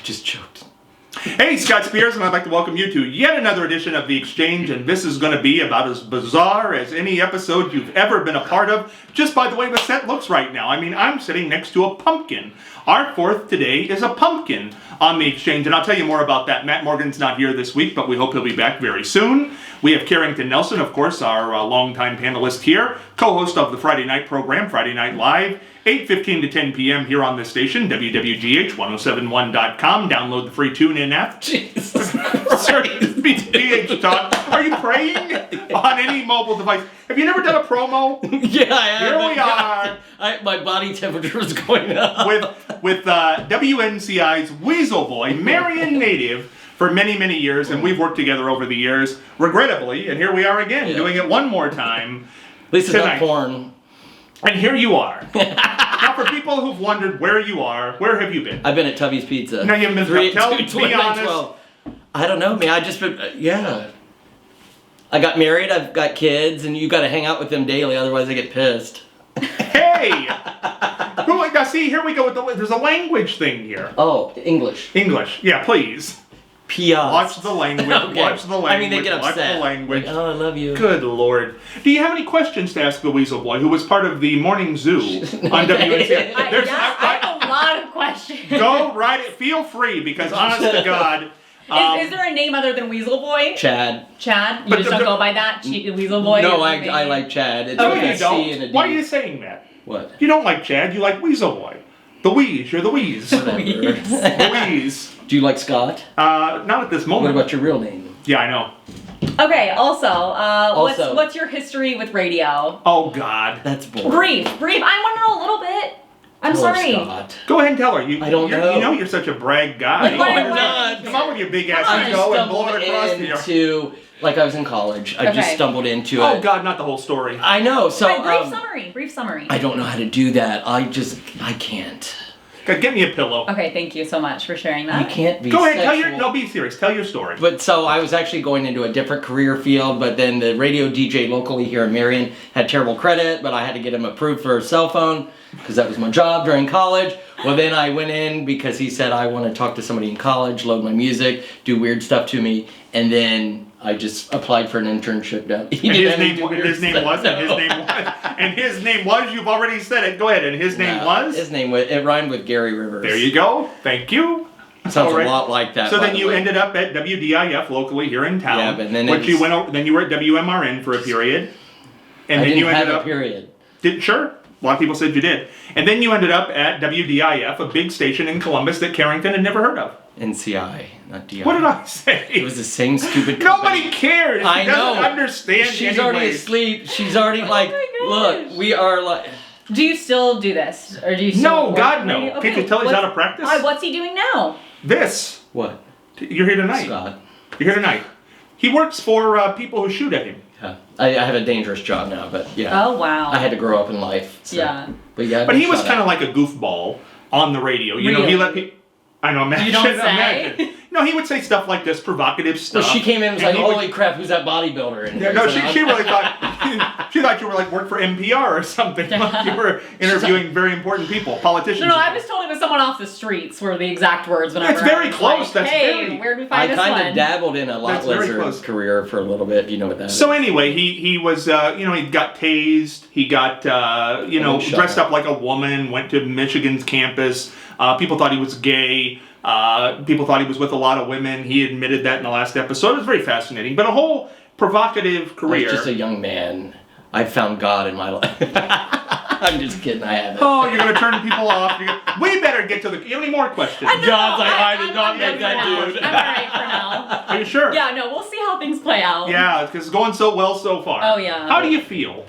just choked. Hey, Scott Spears, and I'd like to welcome you to yet another edition of The Exchange, and this is going to be about as bizarre as any episode you've ever been a part of, just by the way the set looks right now. I mean, I'm sitting next to a pumpkin. Our fourth today is a pumpkin on The Exchange, and I'll tell you more about that. Matt Morgan's not here this week, but we hope he'll be back very soon. We have Kerrington Nelson, of course, our longtime panelist here, co-host of the Friday night program, Friday Night Live, 8:15 to 10 p.m. here on this station, WWGH1071.com. Download the free TuneIn app. Jesus Sorry, BH Talk. Are you praying on any mobile device? Have you never done a promo? Yeah, I have. Here we are. My body temperature is going up. With WNCI's Weasel Boy, Marion native, for many, many years, and we've worked together over the years, regrettably, and here we are again, doing it one more time. At least it's not porn. And here you are. Now, for people who've wondered where you are, where have you been? I've been at Tubby's Pizza. No, you haven't been. Be honest. I don't know, man. I just been, yeah. I got married, I've got kids, and you got to hang out with them daily, otherwise I get pissed. Hey! Now, see, here we go with there's a language thing here. Oh, English. English, yeah, please. Pias. Watch the language. Okay. Watch the language. I mean, they get upset. Watch the language. Like, oh, I love you. Good Lord. Do you have any questions to ask the Weasel Boy, who was part of the morning zoo on WNCI? I have a lot of questions. Go right it. Feel free, because honest to God. Is there a name other than Weasel Boy? Chad. Chad? You just don't go by that? Weasel Boy? No, I like Chad. It's No, like you a C and a don't. D. Why are you saying that? What? You don't like Chad, you like Weasel Boy. The Wheeze, you're the Wheeze. The Wheeze. Do you like Scott? Not at this moment. What about your real name? Yeah, I know. Okay, also, what's your history with radio? Oh, God. That's boring. Brief. I want to know a little bit. I'm sorry. Scott. Go ahead and tell her. I don't know. You know you're such a brag guy. No, I'm not. Come on with your big ass I ego just and blow it across the into, like I was in college. I just stumbled into it. Oh, God, not the whole story. I know, so... Brief summary. I don't know how to do that. I can't. God, get me a pillow. Okay, thank you so much for sharing that. You can't be Go ahead, sexual. be serious. Tell your story. But so I was actually going into a different career field, but then the radio DJ locally here in Marion had terrible credit, but I had to get him approved for a cell phone because that was my job during college. Well, then I went in because he said, I want to talk to somebody in college, load my music, do weird stuff to me, and then I just applied for an internship down. His name was, you've already said it. Go ahead, and his name was? His name was, it rhymed with Gary Rivers. There you go. Thank you. Sounds a lot like that. So then you ended up at WDIF locally here in town. Yeah, but then then you were at WMRN for a period. And I then you ended have up a period. Sure. A lot of people said you did. And then you ended up at WDIF, a big station in Columbus that Kerrington had never heard of. NCI, not DI. What did I say? It was the same stupid Nobody company. cares. I He doesn't know. understand She's already asleep. She's already my look, we are like... Do you still do this? Or do you still No, work God, on no. radio? Can't you tell he's out of practice? What's he doing now? This. What? You're here tonight. Scott. You're here tonight. He works for people who shoot at him. Yeah. I have a dangerous job now, but yeah. Oh, wow. I had to grow up in life. So. Yeah. But yeah. But he was kind of like a goofball on the radio. You know, he let people... I know, imagine. You don't say? Imagine. No, he would say stuff like this, provocative stuff. So she came in and was like, holy crap, who's that bodybuilder? And yeah, no, she really thought... she thought you were like work for NPR or something. Like you were interviewing very important people, politicians. No, I was told it was someone off the streets were the exact words. Whenever That's very I was close. Like, That's hey, very... where'd we find this one? I kind of dabbled in a lot That's very lizard close. career for a little bit. You know what that is. So anyway, he was, he got tased. He got, dressed up like a woman, went to Michigan's campus. People thought he was gay. People thought he was with a lot of women. He admitted that in the last episode. It was very fascinating. But a whole provocative career. I was just a young man. I found God in my life. I'm just kidding. I haven't. Oh, you're going to turn people off. We better get to the... You have any more questions? John's like, I did not make that dude. I'm alright for now. Are you sure? Yeah, no, we'll see how things play out. Yeah, because it's going so well so far. Oh, yeah. How do you feel?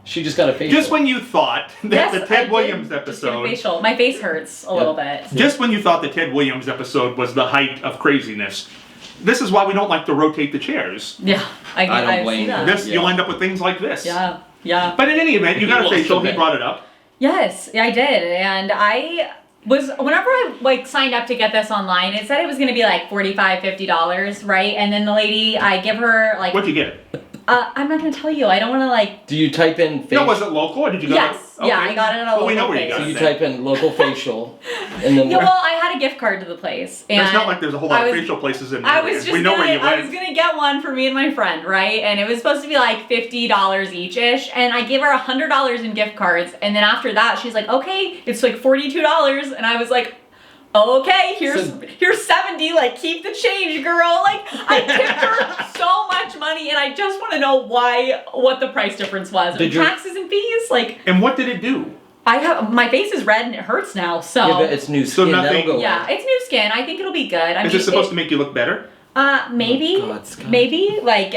She just got a facial. Just when you thought that the Ted Williams episode... Facial. My face hurts a little bit. Just when you thought the Ted Williams episode was the height of craziness, this is why we don't like to rotate the chairs. Yeah, I don't blame that. This You'll end up with things like this. Yeah. But in any event, you got a facial. He brought it up. Yes, I did, and I was whenever I signed up to get this online, it said it was going to be like $45, $50, right? And then the lady, I give her like... Where'd you get it? I'm not gonna tell you. I don't want to like. Do you type in facial? No, was it local or did you go? Yes. To, Yeah, I got it at a well, we know local where you place. got So it. you then. type in local facial, and then Yeah, well, I had a gift card to the place, and It's not like there's a whole lot I of was- facial places in I there. was just We know gonna, where you I went. was gonna get one for me and my friend, right? And it was supposed to be like $50 each-ish, and I gave her $100 in gift cards, and then after that, she's like, okay, it's like $42, and I was like, okay, here's 70, like, keep the change, girl. Like, I tipped her so much money, and I just want to know what the price difference was. Did your- Taxes and fees, like, And what did it do? my face is red and it hurts now, so. yeah, but it's new So skin. nothing- That'll go Yeah, away. it's new skin. I think it'll be good. I Is mean, it supposed to make you look better? maybe, Oh, God, Scott. maybe like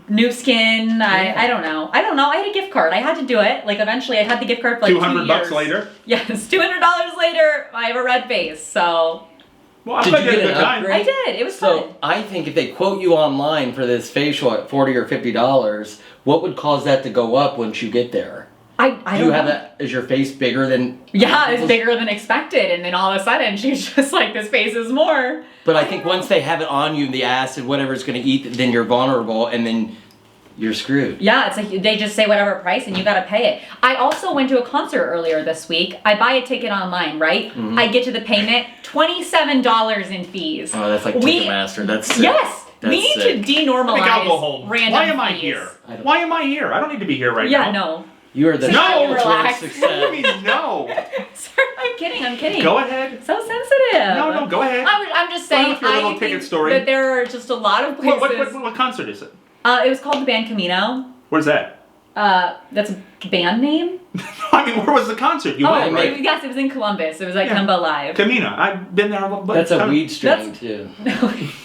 new skin. I don't know. I had a gift card. I had to do it. Like eventually, I had the gift card for like 200 2 bucks years. later? Yes, $200 later. I have a red face. So Well, I'm Did glad you you had get a an good time. upgrade? I did. It was So fun. I think if they quote you online for this facial at $40 or $50, what would cause that to go up once you get there? I Do don't you have know. that? Is your face bigger than? Yeah, it's bigger than expected, and then all of a sudden she's just like, this face is more. But I think once they have it on you, the acid, whatever it's going to eat, then you're vulnerable, and then you're screwed. Yeah, it's like they just say whatever price and you gotta pay it. I also went to a concert earlier this week. I buy a ticket online, right? Mm-hmm. I get to the payment, $27 in fees. Oh, that's like We- Ticketmaster. That's sick. Yes, That's we need sick. to denormalize I think I'll go home. random Why am I fees. here? I don't- Why am I here? I don't need to be here right Yeah, now. no. You are the No, ultimate relax. What do success. you mean no? Sorry, I'm kidding. Go ahead. So sensitive. No, go ahead. I'm just Go on saying, with your little I ticket think story. that there are just a lot of places. What concert is it? It was called the band Camino. Where's that? That's a band name? I mean, where was the concert? You Oh, went, right? yes, it was in Columbus. It was at Yeah. Cumbo Live. Camina. I've been there. But That's a weed That's- strain too.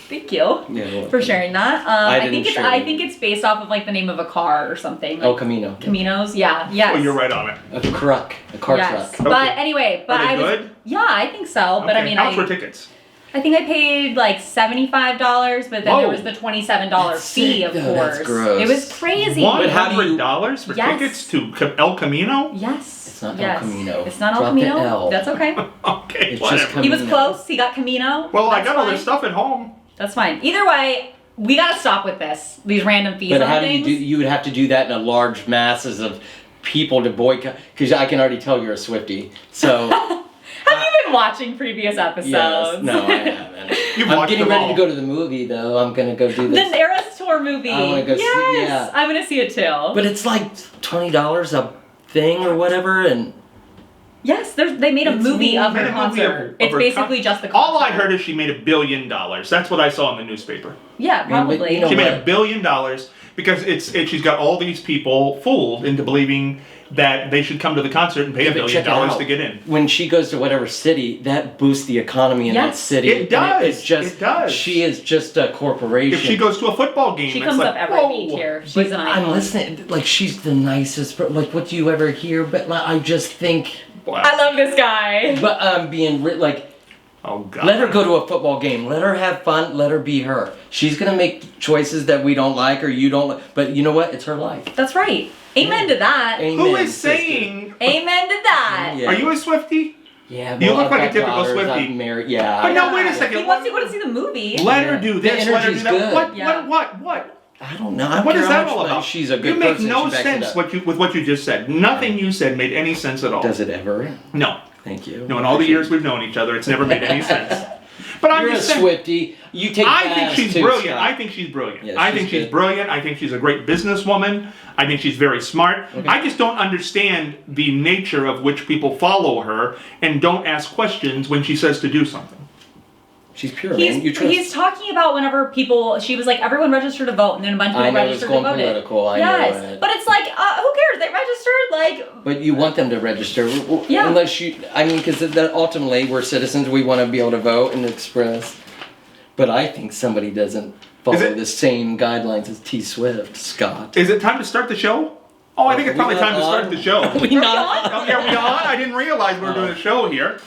Thank you Yeah. for sharing that. I I didn't think it's share I it. think it's based off of like the name of a car or something. Oh, Like Camino. Caminos. Yeah. Yes. Oh, you're right on it. A truck. A car Yes. truck. But Okay. anyway, but Are they I was good? yeah, I think so. But I Okay. mean, How much were tickets? I think I paid like $75, but then there Whoa. was the $27 That's fee, sick, of though. course. That's gross. It was crazy. But how do you- $100 for Yes. tickets to El Camino? Yes. It's not El yes. Camino. It's not El Drop the Camino. L. That's okay. Okay, It's whatever. just He was Camino. close. He got Camino. Well, I That's got all fine. this stuff at home. That's fine. Either way, we gotta stop with this. These random fees But on how do you things. do? You would have to do that in a large masses of people to boycott. Because I can already tell you're a Swiftie. So Have you been watching previous episodes? yes, no, I haven't. You've I'm watched getting them ready all. to go to the movie though. I'm gonna go do The this. Eras Tour movie. I wanna go see- yes, yeah. I'm gonna see it too. But it's like $20 a thing or whatever, and yes, they made a It's movie of Made her a movie concert. of It's her basically just the concert. All I heard is she made $1 billion. That's what I saw in the newspaper. Yeah, Yeah, but probably. you know She made what? $1 billion because she's got all these people fooled into believing that they should come to the concert and pay Yeah, $1 but billion check it out. to get in. when she goes to whatever city, that boosts the economy in that Yes. city. It And does. It's just, It does. She is just a corporation. If she goes to a football game, She it's comes like, up every whoa. week here. She's But an icon. I'm listening. Like she's the nicest. Like what do you ever hear? But like, I just think. Wow. I love this guy. But I'm being like. Oh God. Let her go to a football game. Let her have fun. Let her be her. She's gonna make choices that we don't like or you don't like. But you know what? It's her life. That's right. Amen to that. Amen, Who is sister. saying? Amen to that. Yeah. Are you a Swiftie? Yeah. You well, look I've like a got typical daughters, Swiftie. I'm married. Yeah. But no, Yeah. wait a second. He wants to go to see the movie. Let her Yeah. do The this. Let her do energy's that. good. What? Yeah. What? I don't know. I don't What care is how that much all money- about? She's a good You make person. no She backs it sense up. with what you just said. Nothing you said made any sense at all. Does it ever? No. Thank you. No, in all the years we've known each other, it's never made any sense. But I'm You're a just saying. Swiftie. You take I think baths she's too, brilliant. Scott. I think she's brilliant. Yeah, I she's think she's good. brilliant. I think she's a great businesswoman. I think she's very smart. Okay. I just don't understand the nature of which people follow her and don't ask questions when she says to do something. She's pure, man. You trust. He's talking about whenever people, she was like, everyone registered to vote, and then a bunch of I people know it's registered going to vote. political, I yes. know it. But it's like, who cares? They registered, like, But you want them to register. Yeah. Unless you, I mean, because ultimately we're citizens. We want to be able to vote and express. But I think somebody doesn't follow it- the same guidelines as T Swift, Scott. Is it time to start the show? Oh, I think it's We probably not time to start on? the show. We not. Oh, yeah, we on? I didn't realize we were doing a show here.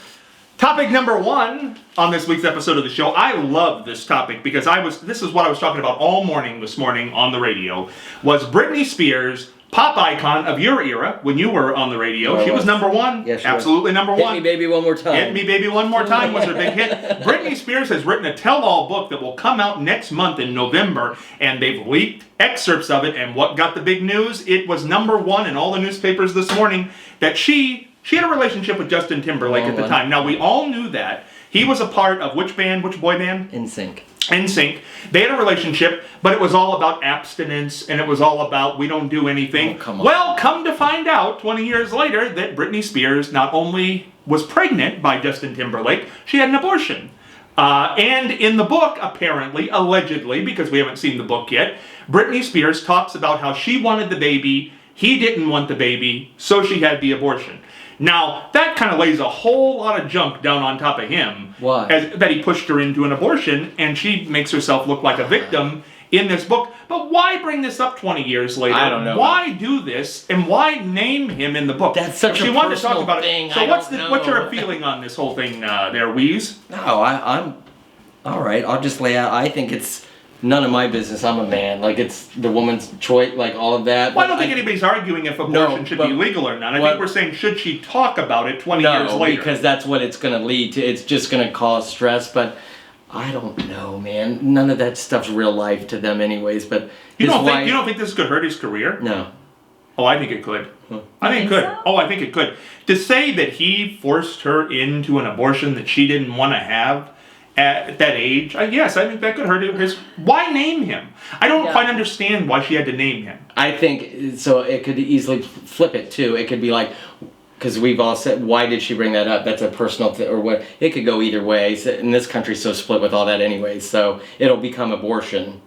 Topic number 1 on this week's episode of the show. I love this topic because this is what I was talking about all morning this morning on the radio, was Britney Spears pop icon of your era when you were on the radio. Well, she was number one. Yeah, she absolutely was. number Hit one. Me Baby One More Time. Hit Me Baby One More Time was her big hit. Britney Spears has written a tell-all book that will come out next month in November, and they've leaked excerpts of it. And what got the big news? It was number one in all the newspapers this morning that she had a relationship with Justin Timberlake at the time. Now, we all knew that. He was a part of which band, which boy band? NSYNC. NSYNC. They had a relationship, but it was all about abstinence, and it was all about we don't do anything. Oh, come on. Well, come to find out 20 years later that Britney Spears not only was pregnant by Justin Timberlake, she had an abortion. And in the book, apparently, allegedly, because we haven't seen the book yet, Britney Spears talks about how she wanted the baby, he didn't want the baby, so she had the abortion. Now, that kind of lays a whole lot of junk down on top of him. Why? That he pushed her into an abortion, and she makes herself look like a victim in this book. But why bring this up 20 years later? I don't know. Why do this, and why name him in the book? That's such she a wanted to talk personal about thing. It. So I what's don't what's your know. feeling on this whole thing there, Weez? No, I'm all right. I'll just lay out. I think it's none of my business. I'm a man. Like, it's the woman's choice, like all of that. Well, I don't think anybody's arguing if abortion should be but legal or not. I what- think we're saying, should she talk about it 20 years No, later? because that's what it's going to lead to. It's just going to cause stress. But I don't know, man. None of that stuff's real life to them, anyways. But you his don't wife, think this could hurt his career? No. Oh, I think it could. I think it think could. so? Oh, I think it could. To say that he forced her into an abortion that she didn't want to have at that age, yes, I think that could hurt his. Why name him? I don't quite understand why she had to name him. I think so. It could easily flip it too. It could be like, because we've all said, why did she bring that up? That's a personal thing, or what? It could go either way. So, and this country's so split with all that, anyways. So it'll become abortion.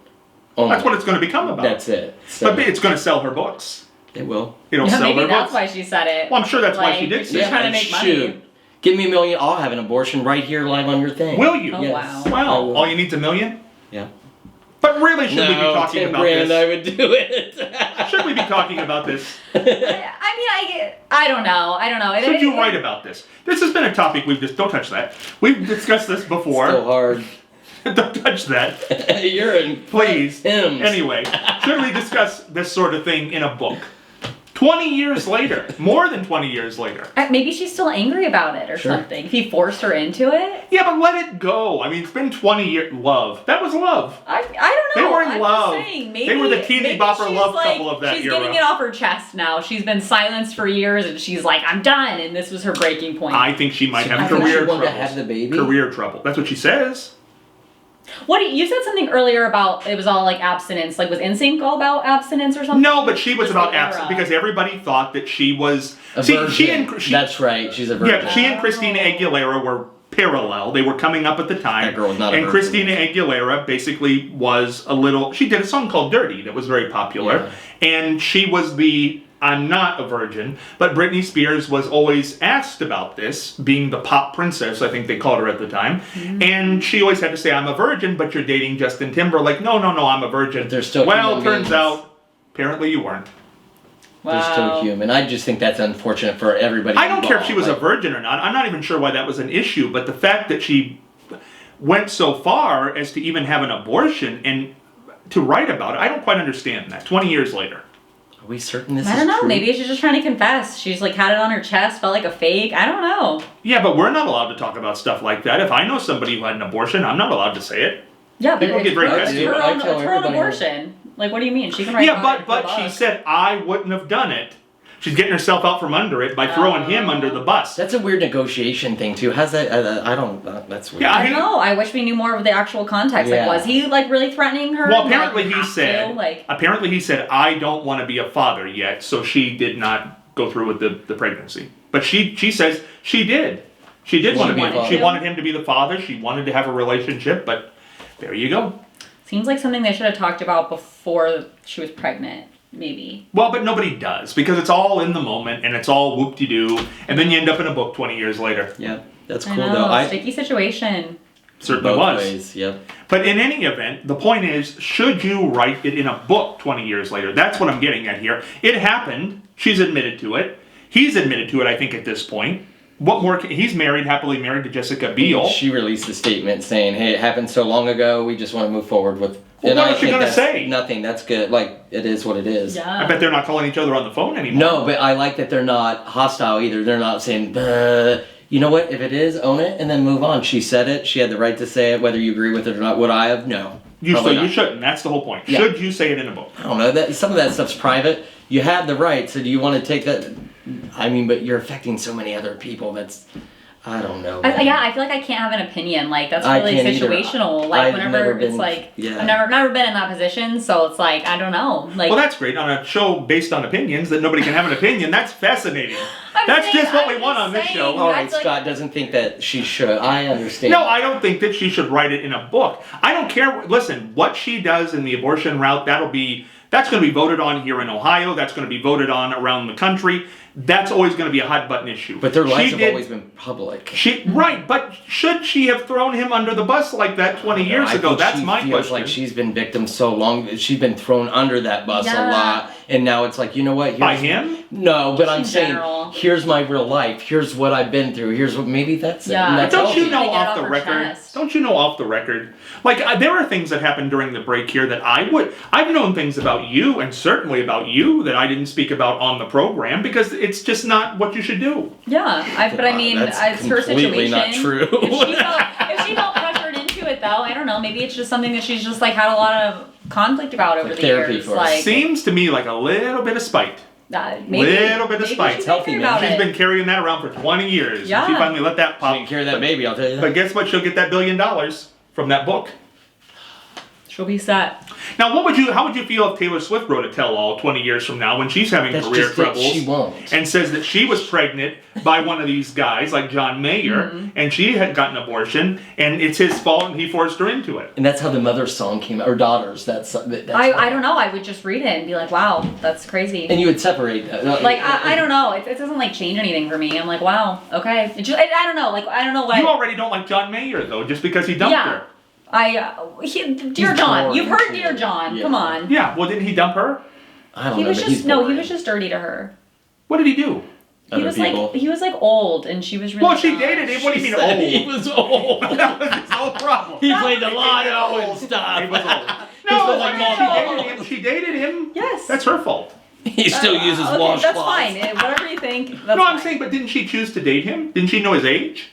Only. That's what it's going to become about. That's it. So But it's going to sell her books. it will. It'll Yeah, sell maybe her that's books. why she said it. Well, I'm sure that's why she Like, did say she's it. trying to make money. Shoot. Give me $1 million. I'll have an abortion right here, live on your thing. Will you? Oh, Yes. wow. Wow. I will. All you need's $1 million? Yeah. But really, should we be No, talking 10 about grand. this? I would do it. Should we be talking about this? I don't know. I don't know. Should you write about this? This has been a topic we've just... Don't touch that. We've discussed this before. So hard. Don't touch that. You're in. Please. Hymns. Anyway, should we discuss this sort of thing in a book? 20 years later. More than 20 years later. Maybe she's still angry about it or Sure. something. If he forced her into it. Yeah, but let it go. I mean, it's been 20 years. Love. That was love. I don't know. They were in I'm love. Just saying, maybe, They were the teeny maybe bopper she's love like, couple of that she's era. getting it off her chest now. She's been silenced for years, and she's like, I'm done. And this was her breaking point. I think she might I have think she career wanted to troubles. have the baby. Career trouble. That's what she says. You said something earlier about it was all like abstinence. Like, was NSYNC all about abstinence or something? No, but she was Just about the era. absence because everybody thought that she was. A See, virgin. she and she, That's right. She's a virgin. yeah, she and Christina Aguilera were parallel. They were coming up at the time. That girl was not a and virgin. Christina Aguilera basically was a little. She did a song called "Dirty" that was very popular, and she was the. I'm not a virgin, but Britney Spears was always asked about this, being the pop princess, I think they called her at the time. Mm-hmm. And she always had to say, I'm a virgin, but you're dating Justin Timberlake. No, I'm a virgin. But they're still well, human turns beings. out, apparently you weren't. They're still human. I just think that's unfortunate for everybody. I don't care if she was involved. a virgin or not. I'm not even sure why that was an issue, but the fact that she went so far as to even have an abortion and to write about it, I don't quite understand that 20 years later. Are we certain this I is don't know. true? Maybe she's just trying to confess. She's like had it on her chest, felt like a fake. I don't know. Yeah, but we're not allowed to talk about stuff like that. If I know somebody who had an abortion, I'm not allowed to say it. Yeah, but People it's get very her, testy it's her about own, it. I tell it's her own everybody- abortion. Like, what do you mean? She can write Yeah, about it but for she books. said I wouldn't have done it. She's getting herself out from under it by throwing him under the bus. That's a weird negotiation thing too. How's that? I don't. That's weird. Yeah, I know. I wish we knew more of the actual context. Yeah. Like, was he like really threatening her? Well, and, like, apparently he have said. to, like, Apparently he said I don't want to be a father yet, so she did not go through with the pregnancy. But she says she did. She did want to be. wanted She to. wanted him to be the father. She wanted to have a relationship. But there you go. seems like something they should have talked about before she was pregnant. Maybe. Well, but nobody does because it's all in the moment and it's all whoop-de-doo, and then you end up in a book 20 years later. Yeah, that's I cool know. though. Sticky situation. Certainly both was. ways. Yep. But in any event, the point is, should you write it in a book 20 years later? That's what I'm getting at here. It happened. She's admitted to it. He's admitted to it, I think, at this point. What more? He's married, happily married to Jessica Biel. She released a statement saying, "Hey, it happened so long ago. We just want to move forward with." Well, what is she think gonna that's say? Nothing. That's good. Like it is what it is. Yeah. I bet they're not calling each other on the phone anymore. No, but I like that they're not hostile either. They're not saying, you know what? If it is, own it and then move on. She said it. She had the right to say it, whether you agree with it or not. Would I have? No. You shouldn't. That's the whole point. Yeah. Should you say it in a book? I don't know. That some of that stuff's private. You have the right. So do you want to take that? I mean, but you're affecting so many other people. That's. I don't know. I feel like I can't have an opinion. Like that's I really can't either. situational. Like I've whenever never it's been- like yeah. I've never been in that position, so it's like I don't know. Like Well, that's great. On a show based on opinions that nobody can have an opinion, that's fascinating. I'm That's saying- just what I'm we want just on this saying. show. All right, That's like- Scott doesn't think that she should. I understand. No, I don't think that she should write it in a book. I don't care. Listen, what she does in the abortion route, that's going to be voted on here in Ohio. That's going to be voted on around the country. That's always going to be a hot button issue. But their lives She have always been public. Right, but should she have thrown him under the bus like that 20 years I ago? think That's she my feels question. like she's been victim so long that she's been thrown under that bus a Yeah. lot, and now it's like, you know what? By here's- him? No, but I'm In saying, general. here's my real life. Here's what I've been through. Here's what maybe that's Yeah. it. And that's Don't healthy. you know Get it off off the her record? chest. Don't you know off the record? Like there are things that happened during the break here that I've known things about you and certainly about you that I didn't speak about on the program because it's just not what you should do. Yeah, but I mean, That's it's her completely situation. not true. If she felt pressured into it, though, I don't know. Maybe it's just something that she's just like had a lot of conflict about over Like the therapy years. for her. Like Seems to me like a little bit of spite. maybe, little bit of maybe spite. she's It's healthy, thinking man. about She's it. been carrying that around for 20 years. And Yeah. she finally let that She pop. didn't carry that baby, I'll tell you that. But guess what? She'll get that $1 billion from that book. She'll be set. Now, how would you feel if Taylor Swift wrote a tell-all 20 years from now when she's having That's career just it. troubles She won't. and says that she was pregnant by one of these guys like John Mayer Mm-hmm. and she had gotten an abortion and it's his fault and he forced her into it? And that's how the mother's song came out, or daughters. That's I don't know. I would just read it and be like, wow, that's crazy. And you would separate. Like I don't know. It doesn't like change anything for me. I'm like, wow, okay. It just I don't know. Like I don't know what. You already don't like John Mayer though, just because he dumped her. Dear John. You've heard torn, Dear too. John. Yeah. Come on. Yeah, well, didn't he dump her? I don't He know. was but just he's he boring. was just dirty to her. What did he do? He Other was people. like he was like old and she was really Well, she young. dated him. What do you mean Said old? He was old. That was his whole problem. He That played was the lotto old. and stuff. He was old. No, No, I I mean, mean, she dated him. Yes. That's her fault. He still uses Okay, washcloths. that's fine. Whatever you think. That's No, I'm fine. saying, but didn't she choose to date him? Didn't she know his age?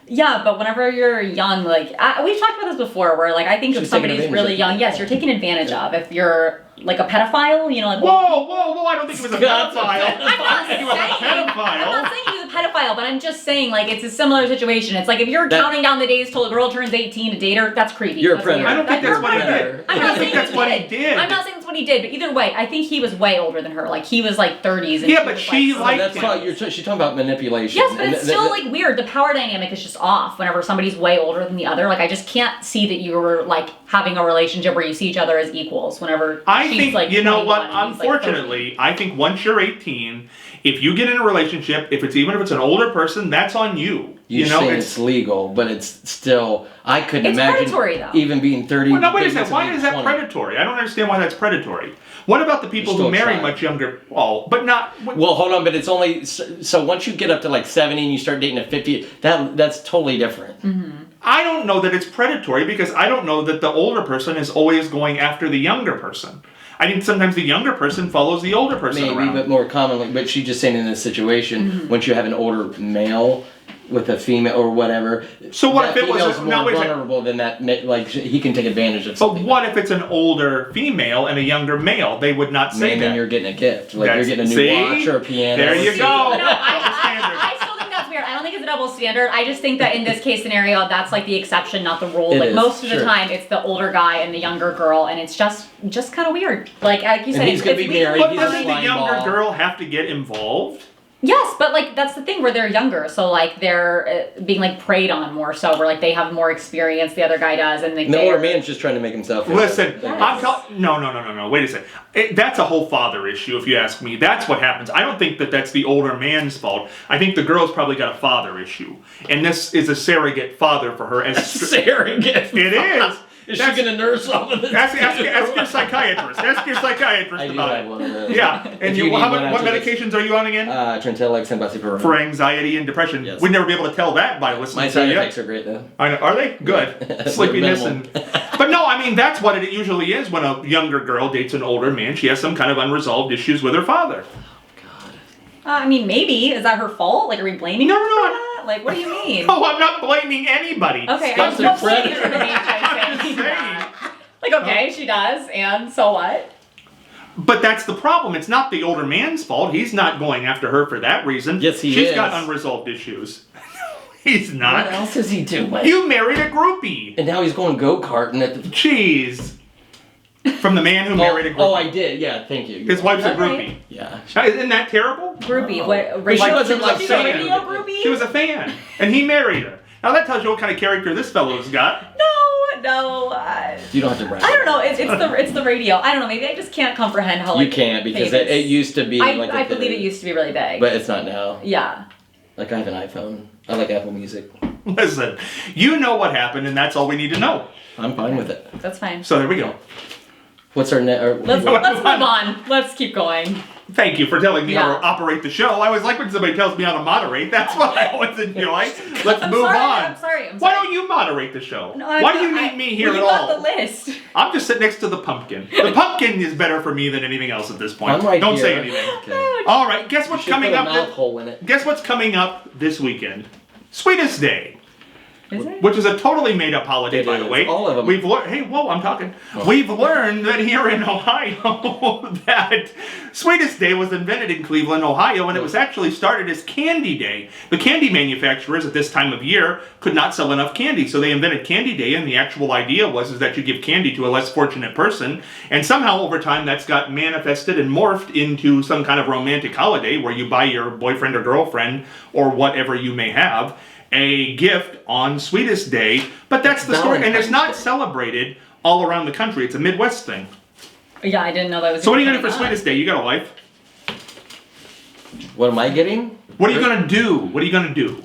Yeah, but whenever you're young, like we've talked about this before, where like I think if She's taking somebody's advantage really of it. young, yes, you're taken advantage of. If you're like a pedophile, you know, like Whoa! I don't think he was a Scott's a pedophile. I'm not He was a saying pedophile. I'm not saying he was a pedophile, but I'm just saying like it's a similar situation. It's like if you're That- counting down the days till a girl turns 18 to date her, that's creepy. You're a That's predator. weird. I don't think You're that's a what he predator. did. I'm I not don't saying think that's what he did. I'm not saying that's what he did, but either way, I think he was way older than her. Like he was like 30s. And Yeah, she but was, she like, liked That's him. not, she's talking about manipulation. Yes, but And it's still like weird. The power dynamic is just off whenever somebody's way older than the other. Like I just can't see that you were like having a relationship where you see each other as equals whenever I she's think, like you know what, 21 and he's, like, 30. unfortunately, I think once you're 18, if you get in a relationship, even if it's an older person, that's on you. You're know, saying it's legal, but it's still. I couldn't It's imagine predatory, though. even being 30. Well, now wait a dating second. Why somebody is that 20. predatory? I don't understand why that's predatory. What about the people You're who still marry trying. much younger? Well, but not. Well, hold on, but it's only so once you get up to like 70 and you start dating a 50, that's totally different. I don't know that it's predatory because I don't know that the older person is always going after the younger person. I think sometimes the younger person follows the older person Maybe, around. but more commonly. But she's just saying in this situation, Mm-hmm. once you have an older male with a female or whatever, So what that if it was female's a- more now, wait a second. vulnerable than that? Like he can take advantage of But something. what if it's an older female and a younger male? They would not say Maybe that. you're getting a gift, like That's- you're getting a new see? watch or a piano. There you or go. something. No, I still think that's weird. I don't think it's a double standard. I just think that in this case scenario, that's like the exception, not the rule. It Like is, most of the sure. time, it's the older guy and the younger girl, and it's just kind of weird. Like you said, And he's gonna be weird. married. But He's a doesn't the slime younger ball. girl have to get involved? Yes, but like that's the thing where they're younger, so like they're being like preyed on more so, where like they have more experience, the other guy does, and like And the they're- older man's just trying to make himself. feel Listen, like- I'm telling. No. Wait a second. That's a whole father issue, if you ask me. That's what happens. I don't think that that's the older man's fault. I think the girl's probably got a father issue, and this is a surrogate father for her. As surrogate. It is. Is she going to nurse all of this? Ask your psychiatrist. Ask your psychiatrist I do about have it. one of those. Yeah, and If you what need one after medications are you on again? Trintellix and bucipirone. For anxiety and depression. Yes. We'd never be able to tell that by listening My to side you. effects are great though. I know. Are they? Good. Sleepiness Minimal. But no, I mean, that's what it usually is when a younger girl dates an older man. She has some kind of unresolved issues with her father. I mean, maybe. Is that her fault? Like, are we blaming No, her no, for no. that? Like, what do you mean? No, I'm not blaming anybody. Okay, Scott's I'm a not blaming her predator. for being I'm just saying. Like, okay, she does, and so what? But that's the problem. It's not the older man's fault. He's not going after her for that reason. Yes, he She's is. got unresolved issues. He's What not. else is he doing? You married a groupie. And now he's going go-karting at the... Jeez. From the man who married a groupie. Oh, I did. Yeah, thank you. His wife's a Okay. groupie. Yeah. Isn't that terrible? Groupie, Oh. what? But she Radio, wasn't, like, she's a saying radio anything. groupie? She was a fan. And he married her. Now that tells you what kind of character this fellow's got. No. You don't have to brag. I don't know. It's the radio. I don't know. Maybe I just can't comprehend how. Like, You can't because famous- it used to be like I believe it used to be really big. But it's not now. Yeah. Like I have an iPhone. I like Apple Music. Listen, you know what happened, and that's all we need to know. I'm fine with it. That's fine. So there we go. What's our net? Let's move on. Let's keep going. Thank you for telling me how Yeah. to operate the show. I always like when somebody tells me how to moderate. That's what I always enjoy. Let's I'm move sorry, on. I'm sorry. Why don't you moderate the show? No, Why do you need me here well, at you got all? the list. I'm just sitting next to the pumpkin. The pumpkin is better for me than anything else at this point. I'm right Don't say here. anything. Okay. All right, guess what's Should coming put a up? mouth hole in it. Guess what's coming up this weekend? Sweetest Day. Is it? Which is a totally made-up holiday, It by the is. way. All of them. We've learned. Hey, whoa! I'm talking. Oh. We've learned that here in Ohio, that Sweetest Day was invented in Cleveland, Ohio, and it was actually started as Candy Day. The candy manufacturers at this time of year could not sell enough candy, so they invented Candy Day. And the actual idea was that you give candy to a less fortunate person, and somehow over time that's got manifested and morphed into some kind of romantic holiday where you buy your boyfriend or girlfriend or whatever you may have a gift on Sweetest Day, but that's the story, and it's not Valentine's Day. celebrated all around the country. It's a Midwest thing. Yeah, I didn't know that was. So what are you gonna even do for coming Sweetest Day? You got a wife. What am I getting? What are you gonna do? What are you gonna do?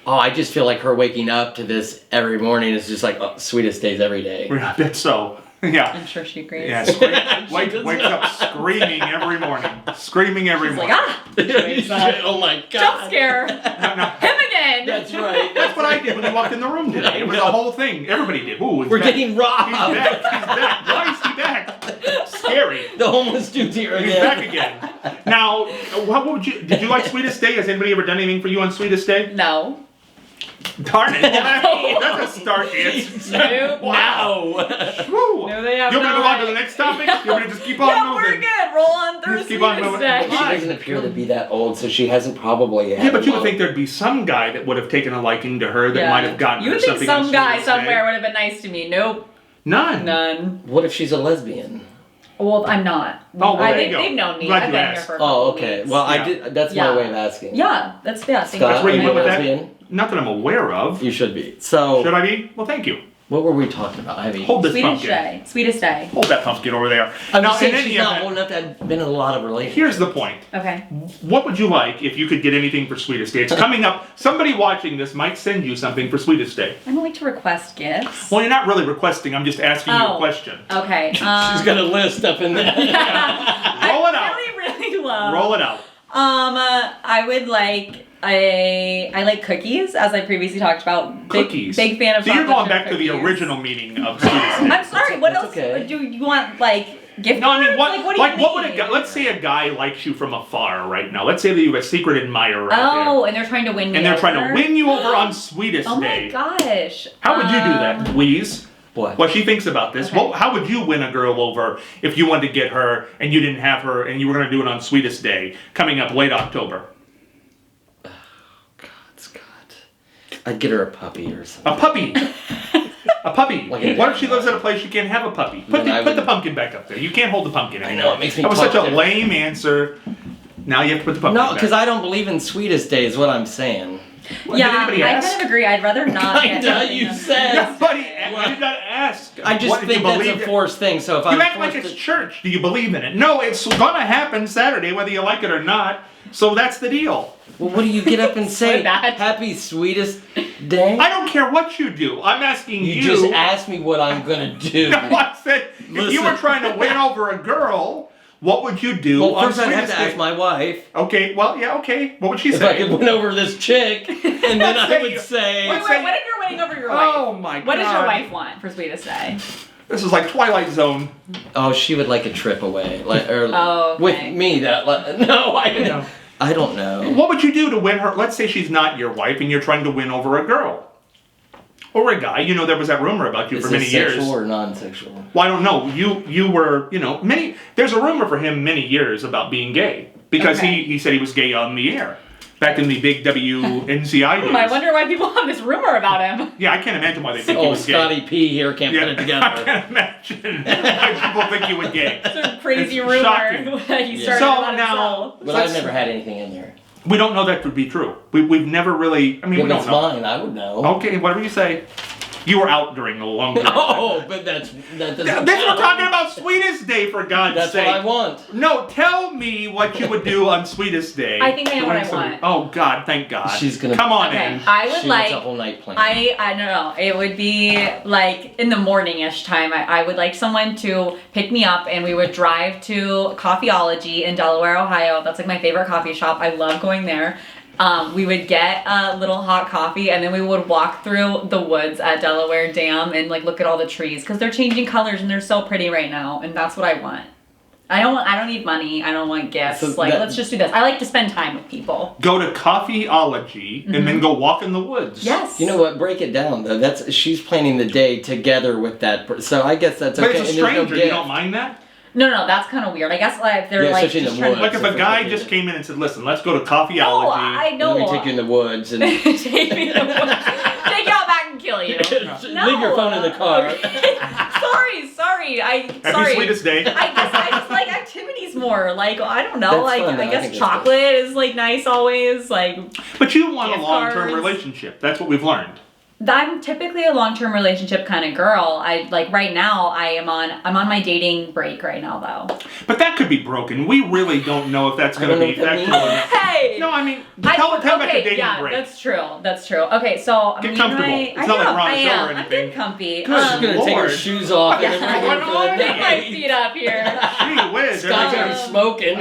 Oh, I just feel like her waking up to this every morning is just like sweetest days every day. I bet so. Yeah. up. I'm sure she agrees. Yeah, wakes up screaming every morning. Screaming every She's like, morning. ah! She wakes up. Oh my god. Jump scare. No. Him again. That's right. That's what I did when you walked in the room today. It was the whole thing. Everybody did. Ooh, he's We're back. getting robbed. He's back. He's back. Why is he back? Scary. The homeless dude's here He's again. back again. Now, what would you? Did you like Sweetest Day? Has anybody ever done anything for you on Sweetest Day? No. Darn it! That's a start, kids. Nope. Wow. Woo. No, they have You want me to no move on to right. the next topic? You want me to just keep on Yeah, moving? we're good. Roll on through Just keep on Sweetest moving. Day. She doesn't appear to be that old, so she hasn't probably had Yeah, but you would one. think there'd be some guy that would have taken a liking to her that Yeah. might have gotten You her would think something on some guy Sweetest Day. somewhere would have been nice to me. Nope. None. None. What if she's a lesbian? Well, I'm not. Oh, well, there you go. They've known me. Glad I've you been asked. here for a Oh, couple okay. weeks. Well, Yeah. I did. That's Yeah. my way of asking. Yeah, that's Scott, That's where you are went with a that? lesbian? Not that I'm aware of. You should be. So, Should I be? Well, thank you. what were we talking about? I mean, Hold this Sweetest pumpkin. Day. Sweetest Day. Hold that pumpkin over there. I'm now, just saying in she's any not event, old enough to have been in a lot of relationships. here's the point. Okay. What would you like if you could get anything for Sweetest Day? It's coming up. Somebody watching this might send you something for Sweetest Day. I don't like to request gifts. Well, you're not really requesting. I'm just asking you a Oh. question. Okay. She's got a list up in there. Roll it out. I really love. Roll it out. I would like I like cookies, as I previously talked about. Cookies. Big fan of So you're chocolate going chip back to the cookies. original meaning of Sweetest Day. I'm sorry. What That's else okay. do you want? Like gift No, I mean, cards? what, Like, what do you would a need? guy, let's say a guy likes you from afar right now. Let's say that you have a secret admirer out Oh, and they're trying to win me there. And they're trying to over? win you over on Sweetest Oh Day. my gosh. How would you do that, Louise? What? What she thinks about this. Okay. How would you win a girl over if you wanted to get her and you didn't have her and you were going to do it on Sweetest Day coming up late October? Scott. I'd get her a puppy or something. A puppy. A puppy. Like a What if she lives at a place she can't have a puppy? Put Then I the would- pumpkin back up there. You can't hold the pumpkin I anymore. know, it makes me That was such a pumpkin. lame answer. Now you have to put the pumpkin No, back. because I don't believe in sweetest day is what I'm saying. Well, Yeah, did anybody I ask? kind of agree. I'd rather not. get Kinda, something you that's- said. Nobody I did not ask. I just What, did you think that's a believe it? forced thing. So if You I'm act like forced it's to- church. Do you believe in it? No, it's gonna happen Saturday, whether you like it or not. So that's the deal. well, what do you get up and say? that. Happy sweetest Dang. I don't care what you do. I'm asking you. You just asked me what I'm gonna do. No, I said, if you were trying to win over a girl, what would you do Well, on first I'd have Sweetest to ask Day? my wife. Okay, well, yeah, okay. What would she If say? I could win over this chick, and then I would say... Wait, what if you're winning over your wife? Oh my god. What does your wife want for Sweetest Day? This is like Twilight Zone. Oh, she would like a trip away. Oh, okay. With me, no, I don't know. What would you do to win her? Let's say she's not your wife and you're trying to win over a girl. Or a guy. You know, there was that rumor about you for many years. Sexual or non-sexual? Well, I don't know. You were, there's a rumor for him many years about being gay. Because he said he was gay on the air. Back in the big WNCI days. I wonder why people have this rumor about him. Yeah, I can't imagine why they think he was gay. Scotty P here can't put it together. I can't imagine why people think he was gay. Some crazy It's rumor shocking. that he started So about now- himself. But I've never had anything in there. We don't know that to be true. We've never really, we If don't it's know. mine, I would know. Okay, whatever you say. You were out during the long period. Oh, but that doesn't We're count. talking about Sweetest Day, for God's That's sake. what I want. No, tell me what you would do on Sweetest Day. I think I know what I want. Oh, God, thank God. She's gonna- Come on Okay, in. I would She like. wants a whole night plan. I don't know. It would be like in the morning-ish time. I would like someone to pick me up and we would drive to Coffeeology in Delaware, Ohio. That's like my favorite coffee shop. I love going there. We would get a little hot coffee and then we would walk through the woods at Delaware Dam and like look at all the trees because they're changing colors and they're so pretty right now and that's what I want. I don't need money. I don't want gifts. So Let's just do this. I like to spend time with people. Go to Coffeeology and then go walk in the woods. Yes. You know what? Break it down though. She's planning the day together with that. So I guess that's But okay. it's a and there's no stranger. You gift. don't mind that? No, that's kind of weird. I guess like they're Yeah, like especially in just the trying to. woods. Like if a guy just came in and said, listen, let's go to Coffeeology. No, I know. Let me take you in the woods and Take me to the woods. Take you out back and kill you. No. leave your phone in the car. Okay. sorry. Happy Sweetest Day. I guess I just like activities more. Like I don't know. That's like fun, though. I I guess think that's chocolate is like nice always. Like But you want a Gift long-term cards. relationship. That's what we've learned. I'm typically a long-term relationship kind of girl. I like right now. I'm on my dating break right now though. But that could be broken. We really don't know if that's I going to don't be know what that effectual means. enough. Hey. No, I mean, tell about your dating yeah, break. that's true. Okay, so Get me and comfortable. my- It's I not like know, we're on a I show am. or I'm anything. getting comfy. She's gonna take her Lord. shoes off and then Yeah. we're gonna go for the Get my day. feet up here. Gee whiz. Scott's gonna be smoking.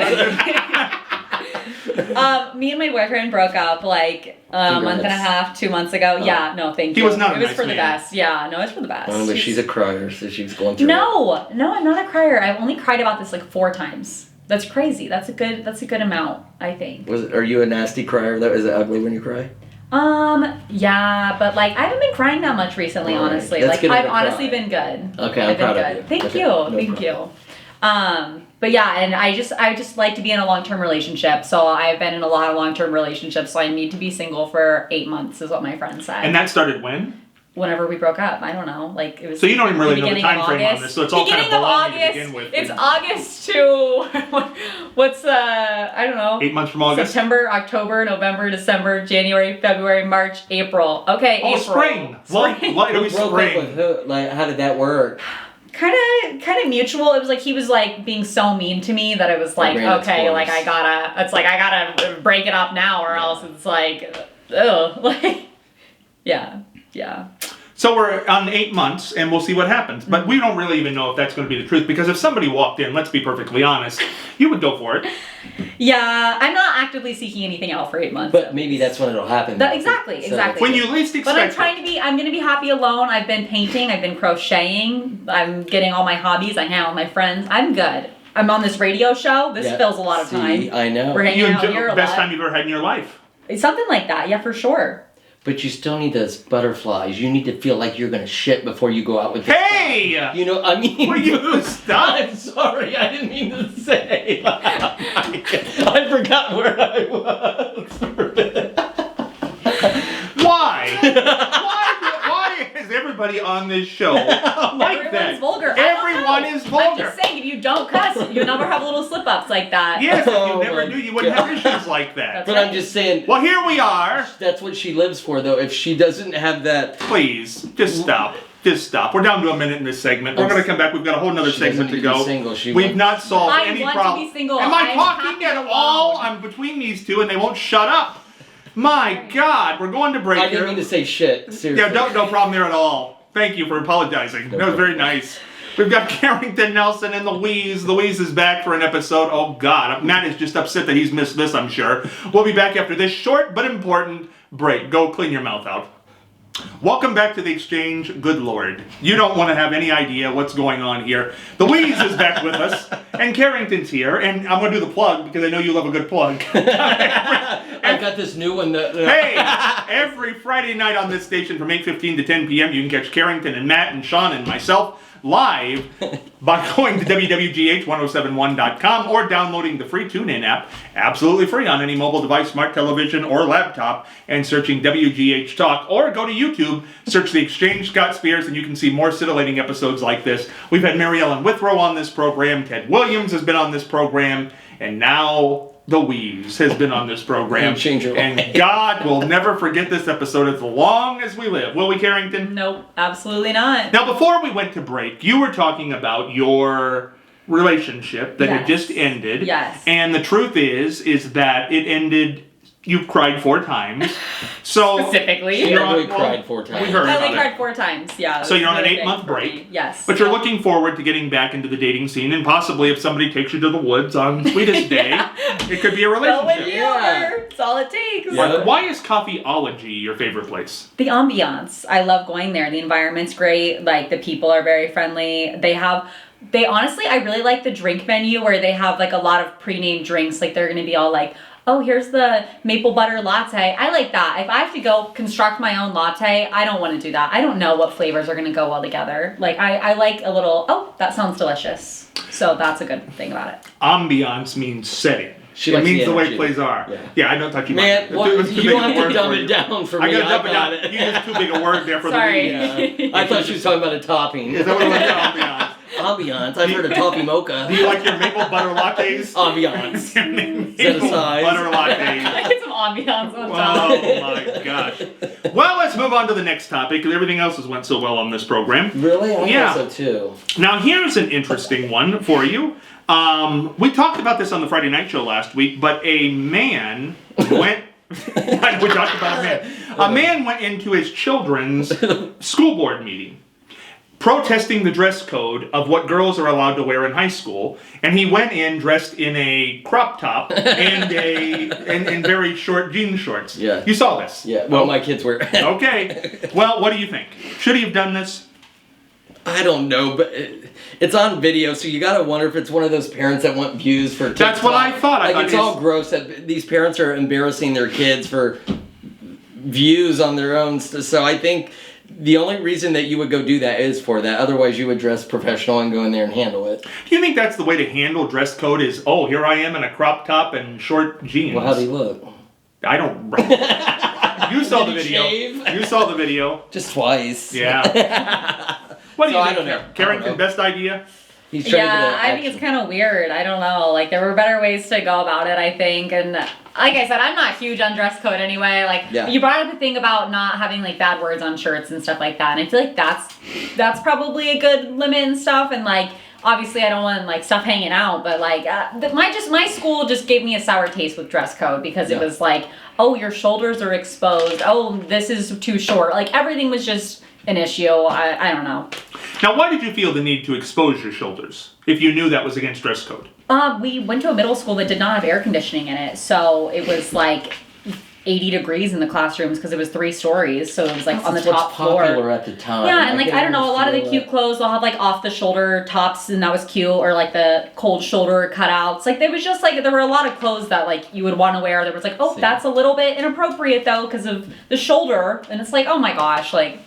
Me and my boyfriend broke up like a month and a half, 2 months ago. Oh. Yeah, no, thank He you. was not a It was nice for the man. best. Yeah, no, it's for the best. Oh, but she's a crier, so she's going through it. No, I'm not a crier. I've only cried about this like 4 times. That's crazy. That's a good amount, I think. Are you a nasty crier though? Is it ugly when you cry? Yeah, but like I haven't been crying that much recently, All right. honestly. That's Like good of I've a honestly cry. been good. Okay, I'm I've been proud of good. you. Thank Okay, you. no Thank problem. you. But yeah, and I just like to be in a long-term relationship. So I've been in a lot of long-term relationships. So I need to be single for 8 months, is what my friend said. And that started when? Whenever we broke up, I don't know. Like it was. So you don't even really know the beginning of time frame on August. this, so it's all kind of Beginning of baloney to August. begin with. It's August to what's I don't know. 8 months from August? September, October, November, December, January, February, March, April. Okay, Oh, April. spring. Spring. Light Who of broke up spring. with who? Like, how did that work? Kind of mutual. It was like he was like being so mean to me that it was like, ran its okay, like course. I gotta break it up now or else it's like, ugh, like, yeah. So we're on 8 months, and we'll see what happens. But we don't really even know if that's going to be the truth, because if somebody walked in, let's be perfectly honest, you would go for it. Yeah, I'm not actively seeking anything out for 8 months. But maybe that's when it'll happen. Exactly. When you least expect But I'm gonna be happy alone. I've been painting, I've been crocheting, I'm getting all my hobbies, I hang out with my friends. I'm good. I'm on this radio show. This fills a lot of time. I know. We're hanging out here a best lot. time you've ever had in your life. It's something like that, yeah, for sure. But you still need those butterflies. You need to feel like you're gonna shit before you go out with this Hey! guy. You know, I mean... Will you stop? I'm sorry, I didn't mean to say. I forgot where I was. Why? Why is everybody on this show like Everyone's that? vulgar. I don't Everyone know. is vulgar. I'm just saying, if you don't cuss, you'll never have little slip-ups like that. Yes, if Oh you never my knew, you wouldn't have God. issues like that. But I'm just saying, Well, here we are. that's what she lives for, though. If she doesn't have that... Please, just stop. Just stop. We're down to a minute in this segment. We're going to come back. We've got a whole nother She doesn't segment to need to be go. single. She We've wants- not solved I any want problem. to be single. Am I I'm talking happy at all? alone. I'm between these two, and they won't shut up. My God, we're going to break I didn't here. mean to say shit. Seriously. Yeah, no problem there at all. Thank you for apologizing. That was very nice. We've got Kerrington, Nelson, and Louise. Louise is back for an episode. Oh, God. Matt is just upset that he's missed this, I'm sure. We'll be back after this short but important break. Go clean your mouth out. Welcome back to the exchange. Good Lord. You don't want to have any idea what's going on here. Louise is back with us, and Kerrington's here, and I'm going to do the plug because I know you love a good plug. I've got this new one that... Hey, every Friday night on this station from 8:15 to 10 p.m. you can catch Kerrington and Matt and Sean and myself live by going to wwgh1071.com or downloading the free TuneIn app, absolutely free on any mobile device, smart television, or laptop, and searching WGH Talk, or go to YouTube, search The Exchange Scott Spears, and you can see more scintillating episodes like this. We've had Mary Ellen Withrow on this program, Ted Williams has been on this program, and now Louise has been on this program. And God will never forget this episode as long as we live. Will we, Kerrington? Nope, absolutely not. Now, before we went to break, you were talking about your relationship that had just ended. Yes. And the truth is that it ended... You've cried 4 times. So Specifically. She only cried 4 times. We heard I about only it. cried 4 times, yeah. So you're on an really 8-month big for break. me. Yes. But you're looking forward to getting back into the dating scene, and possibly if somebody takes you to the woods on Sweetest Day, it could be a Go with relationship. you. It's all it takes. Yeah. Why is Coffeeology your favorite place? The ambiance. I love going there. The environment's great. Like, the people are very friendly. They honestly, I really like the drink menu where they have like a lot of pre-named drinks. Like, they're going to be all like, oh, here's the maple butter latte. I like that. If I have to go construct my own latte, I don't want to do that. I don't know what flavors are going to go well together. Like, I like a little, oh, that sounds delicious. So that's a good thing about it. Ambiance means setting. She it likes means the the way energy. plays are. Yeah. I don't touch you. Man, Too you big don't a have word to dumb for it you. down for me. I gotta dump it got down. it. You used too big a word there for Sorry. the I thought she was talking about a topping. Is that what it was? Ambiance. Ambiance. I've heard of toffee mocha. Do you like your maple butter lattes? Ambiance. Maple size? butter lattes. I get some ambiance on top. Oh my gosh. Well, let's move on to the next topic. Everything else has went so well on this program. Really? I Yeah. thought so too. Now, here's an interesting one for you. We talked about this on the Friday night show last week, but a man went... we talked about a man. A man went into his children's school board meeting protesting the dress code of what girls are allowed to wear in high school, and he went in dressed in a crop top and in very short jean shorts. Yeah. You saw this? Yeah. Well, my kids were. Okay. Well, what do you think? Should he have done this? I don't know, but it's on video, so you gotta wonder if it's one of those parents that want views for TikTok. That's what I thought. I thought it's all gross that these parents are embarrassing their kids for views on their own. So I think the only reason that you would go do that is for that. Otherwise, you would dress professional and go in there and handle it. Do you think that's the way to handle dress code is, oh, here I am in a crop top and short jeans? Well, how do you look? I don't... You saw the Did he video. shave? You saw the video. Just twice. Yeah. What do you So, think, I don't know. Carrington? Best idea? He's trying to Yeah, get I think it's kind of weird. I don't know. Like, there were better ways to go about it, I think. And like I said, I'm not huge on dress code anyway. Like, Yeah. you brought up the thing about not having like bad words on shirts and stuff like that. And I feel like that's probably a good limit and stuff. And like, obviously, I don't want like stuff hanging out, but like, my school just gave me a sour taste with dress code because it was like, oh, your shoulders are exposed. Oh, this is too short. Like, everything was just an issue. I don't know. Now, why did you feel the need to expose your shoulders if you knew that was against dress code? We went to a middle school that did not have air conditioning in it, so it was like 80 degrees in the classrooms because it was 3 stories, so it was like on the top floor. Popular at the time. Yeah, and like, I don't know, a lot of the feel cute clothes, they'll have like off the shoulder tops, and that was cute, or like the cold shoulder cutouts. Like, there was just like, there were a lot of clothes that like you would want to wear. There was like, oh, See. that's a little bit inappropriate though because of the shoulder, and it's like, oh my gosh, like,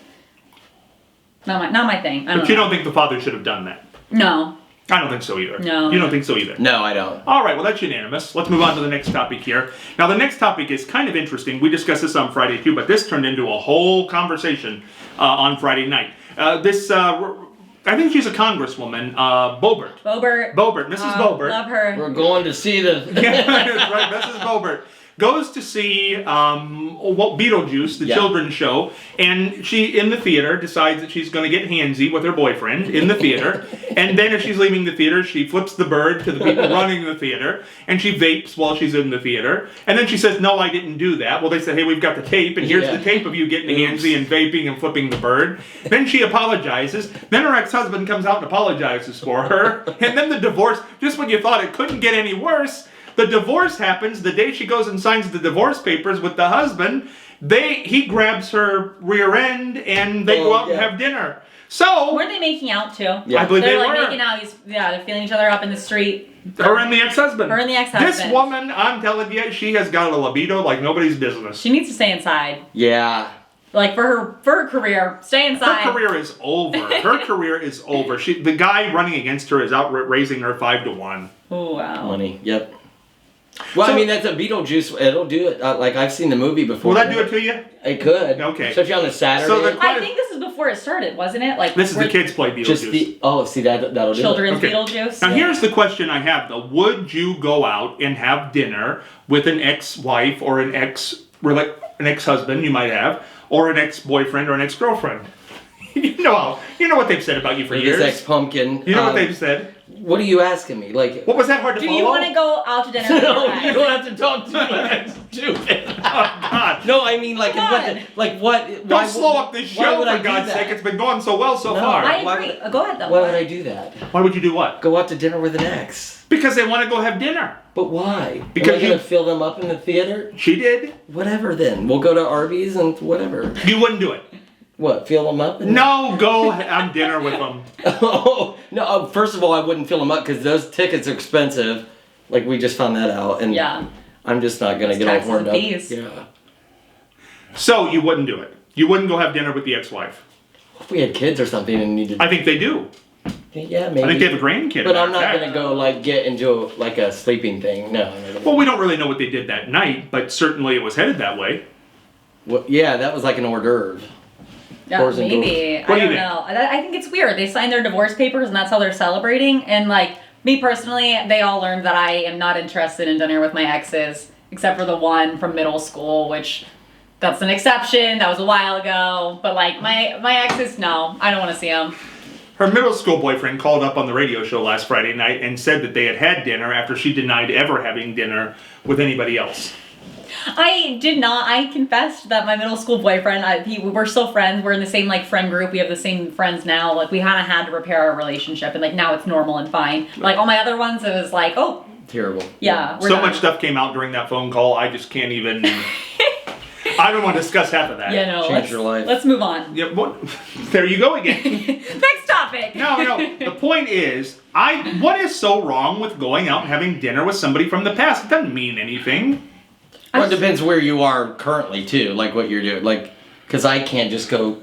not my thing. But you don't think the father should have done that? No. I don't think so either. No. You don't think so either? No, I don't. All right, well, that's unanimous. Let's move on to the next topic here. Now, the next topic is kind of interesting. We discussed this on Friday, too, but this turned into a whole conversation on Friday night. I think she's a congresswoman, Bobert. Mrs. Bobert. Love her. We're going to see the... Yeah, that's right, Mrs. Bobert. goes to see Beetlejuice, the children's show, and she, in the theater, decides that she's going to get handsy with her boyfriend in the theater. And then as she's leaving the theater, she flips the bird to the people running the theater, and she vapes while she's in the theater. And then she says, no, I didn't do that. Well, they said, hey, we've got the tape, and here's the tape of you getting handsy and vaping and flipping the bird. Then she apologizes. Then her ex-husband comes out and apologizes for her. And then the divorce, just when you thought it couldn't get any worse, the divorce happens the day she goes and signs the divorce papers with the husband. He grabs her rear end and they go out and have dinner. So weren't they making out too? Yeah. I believe they like were. Making out. They're feeling each other up in the street. Her and the ex-husband. Her and the ex-husband. This woman, I'm telling you, she has got a libido like nobody's business. She needs to stay inside. Yeah. Like for her career, stay inside. Her career is over. Her career is over. The guy running against her is out raising her 5-1. Oh wow. Money. Yep. Well, I mean, that's a Beetlejuice. It'll do it. Like, I've seen the movie before. Will that do it to you? It could. Okay. Especially on a Saturday. So I think this is before it started, wasn't it? Like this is the kids play Beetlejuice. Just see that'll do it. Children's Beetlejuice. Now here's the question I have though: would you go out and have dinner with an ex-wife or an ex-husband you might have, or an ex-boyfriend or an ex-girlfriend? You know what they've said about you for years. This ex-pumpkin. You know what they've said. What are you asking me? Like, what was that hard to follow? Do you want to go out to dinner? No, you don't have to talk to me. That's stupid. Oh God. No, I mean like what? Don't slow up this show for God's sake. It's been going so well so far. I agree. Go ahead though. Why would I do that? Why would you do what? Go out to dinner with an ex. Because they want to go have dinner. But why? Because Am I gonna fill them up in the theater? She did. Whatever then. We'll go to Arby's and whatever. You wouldn't do it. What? Fill them up? No, go have dinner with them. Oh no! First of all, I wouldn't fill them up because those tickets are expensive. Like we just found that out, and I'm just not gonna get all horned up. Yeah. So you wouldn't do it. You wouldn't go have dinner with the ex-wife. If we had kids or something and needed. I think they do. Yeah, maybe. I think they have a grandkid. But I'm not gonna go like get into like a sleeping thing. No. Well, we don't really know what they did that night, but certainly it was headed that way. Well, yeah, that was like an hors d'oeuvre. Yeah, maybe. I don't know. I think it's weird. They signed their divorce papers and that's how they're celebrating. And like me personally, they all learned that I am not interested in dinner with my exes, except for the one from middle school, which that's an exception. That was a while ago. But like my exes, no, I don't want to see them. Her middle school boyfriend called up on the radio show last Friday night and said that they had dinner after she denied ever having dinner with anybody else. I did not. I confessed that my middle school boyfriend, we're still friends. We're in the same like friend group. We have the same friends now. Like we kind of had to repair our relationship, and like now it's normal and fine. Like all my other ones, it was like, oh, terrible. Yeah. So much stuff came out during that phone call. I just can't even. I don't want to discuss half of that. Yeah, no. Change your life. Let's move on. Yeah, there you go again. Next topic. No. The point is, what is so wrong with going out and having dinner with somebody from the past? It doesn't mean anything. Well, it depends where you are currently too, like what you're doing. Like, because I can't just go.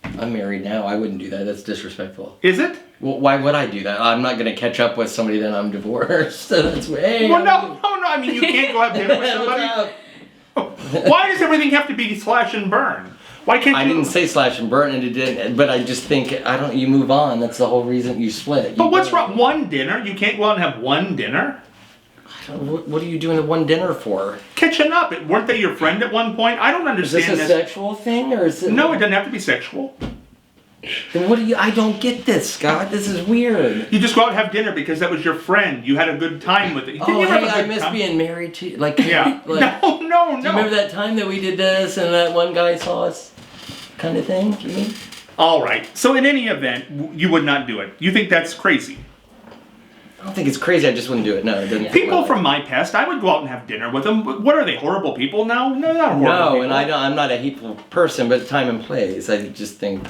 I'm married now. I wouldn't do that. That's disrespectful. Is it? Well, why would I do that? I'm not gonna catch up with somebody that I'm divorced. So that's way. Well, no. I mean, you can't go have dinner with somebody. Why does everything have to be slash and burn? Why can't you? I didn't say slash and burn, and it didn't. But I just think you move on. That's the whole reason you split. But what's wrong? One dinner? You can't go out and have one dinner? What are you doing one dinner for? Catching up. Weren't they your friend at one point? I don't understand this. Is this a sexual thing, or is it? No, it doesn't have to be sexual. Then what do you? I don't get this, Scott. This is weird. You just go out and have dinner because that was your friend. You had a good time with it. I miss being married too. Like, yeah. Like, no. Do you remember that time that we did this and that one guy saw us, kind of thing? Do you mean? All right. So in any event, you would not do it. You think that's crazy? I don't think it's crazy. I just wouldn't do it. No, it doesn't. People from my past, I would go out and have dinner with them. What are they, horrible people now? No, not horrible people. No, and I'm not a hateful person, but time and place. I just think,